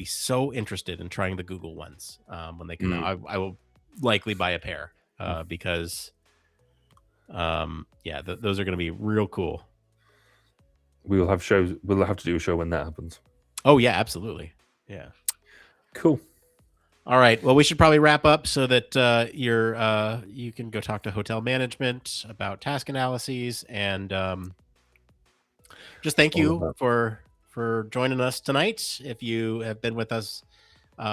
so interested in trying the Google ones when they come out. I will likely buy a pair because those are going to be real cool. We'll have shows. We'll have to do a show when that happens. Oh yeah, absolutely. Yeah. Cool. All right. Well, we should probably wrap up so that you can go talk to hotel management about task analyses, and just thank you for joining us tonight. If you have been with us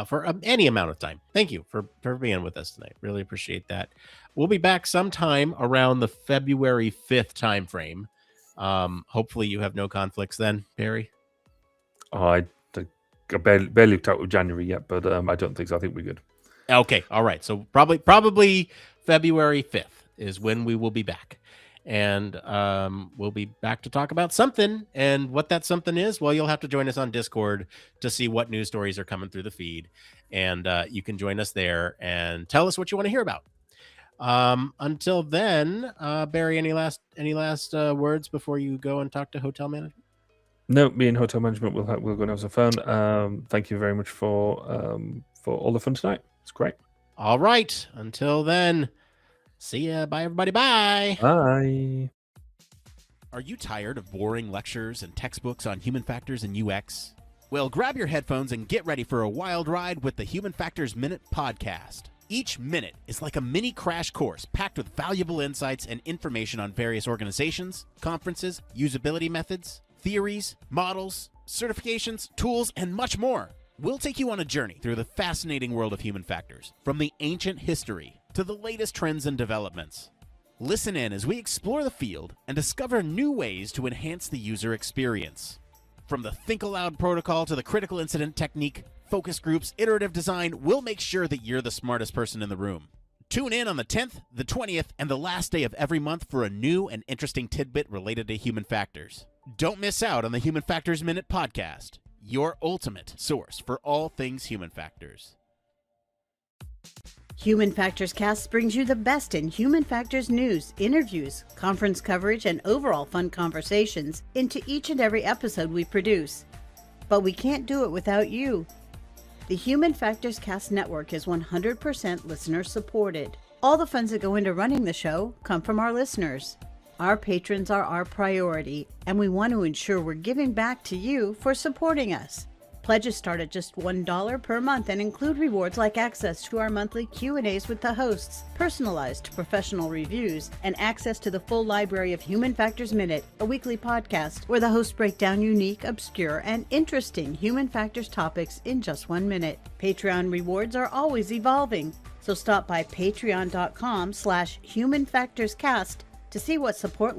for any amount of time, thank you for being with us tonight. Really appreciate that. We'll be back sometime around the February 5th time frame. Hopefully you have no conflicts then, Barry. I barely looked out with January yet, but I don't think so. I think we're good. Okay. All right. So probably February 5th is when we will be back. And we'll be back to talk about something. And what that something is, well, you'll have to join us on Discord to see what news stories are coming through the feed. And you can join us there and tell us what you want to hear about. Until then, Barry, any last words before you go and talk to hotel management? No, me and hotel management will go and have some fun. Thank you very much for all the fun tonight. It's great. All right. Until then, see ya. Bye, everybody. Bye. Bye. Are you tired of boring lectures and textbooks on human factors and UX? Well, grab your headphones and get ready for a wild ride with the Human Factors Minute podcast. Each minute is like a mini crash course packed with valuable insights and information on various organizations, conferences, usability methods, theories, models, certifications, tools, and much more. We'll take you on a journey through the fascinating world of human factors, from the ancient history to the latest trends and developments. Listen in as we explore the field and discover new ways to enhance the user experience. From the Think Aloud protocol to the critical incident technique, focus groups, iterative design, we'll make sure that you're the smartest person in the room. Tune in on the 10th, the 20th, and the last day of every month for a new and interesting tidbit related to human factors. Don't miss out on the Human Factors Minute podcast, your ultimate source for all things human factors. Human Factors Cast brings you the best in human factors news, interviews, conference coverage, and overall fun conversations into each and every episode we produce. But we can't do it without you. The Human Factors Cast network is 100% listener supported. All the funds that go into running the show come from our listeners. Our patrons are our priority, and we want to ensure we're giving back to you for supporting us. Pledges start at just $1 per month and include rewards like access to our monthly Q&As with the hosts, personalized professional reviews, and access to the full library of Human Factors Minute, a weekly podcast where the hosts break down unique, obscure, and interesting human factors topics in just 1 minute. Patreon rewards are always evolving, so stop by patreon.com/humanfactorscast to see what support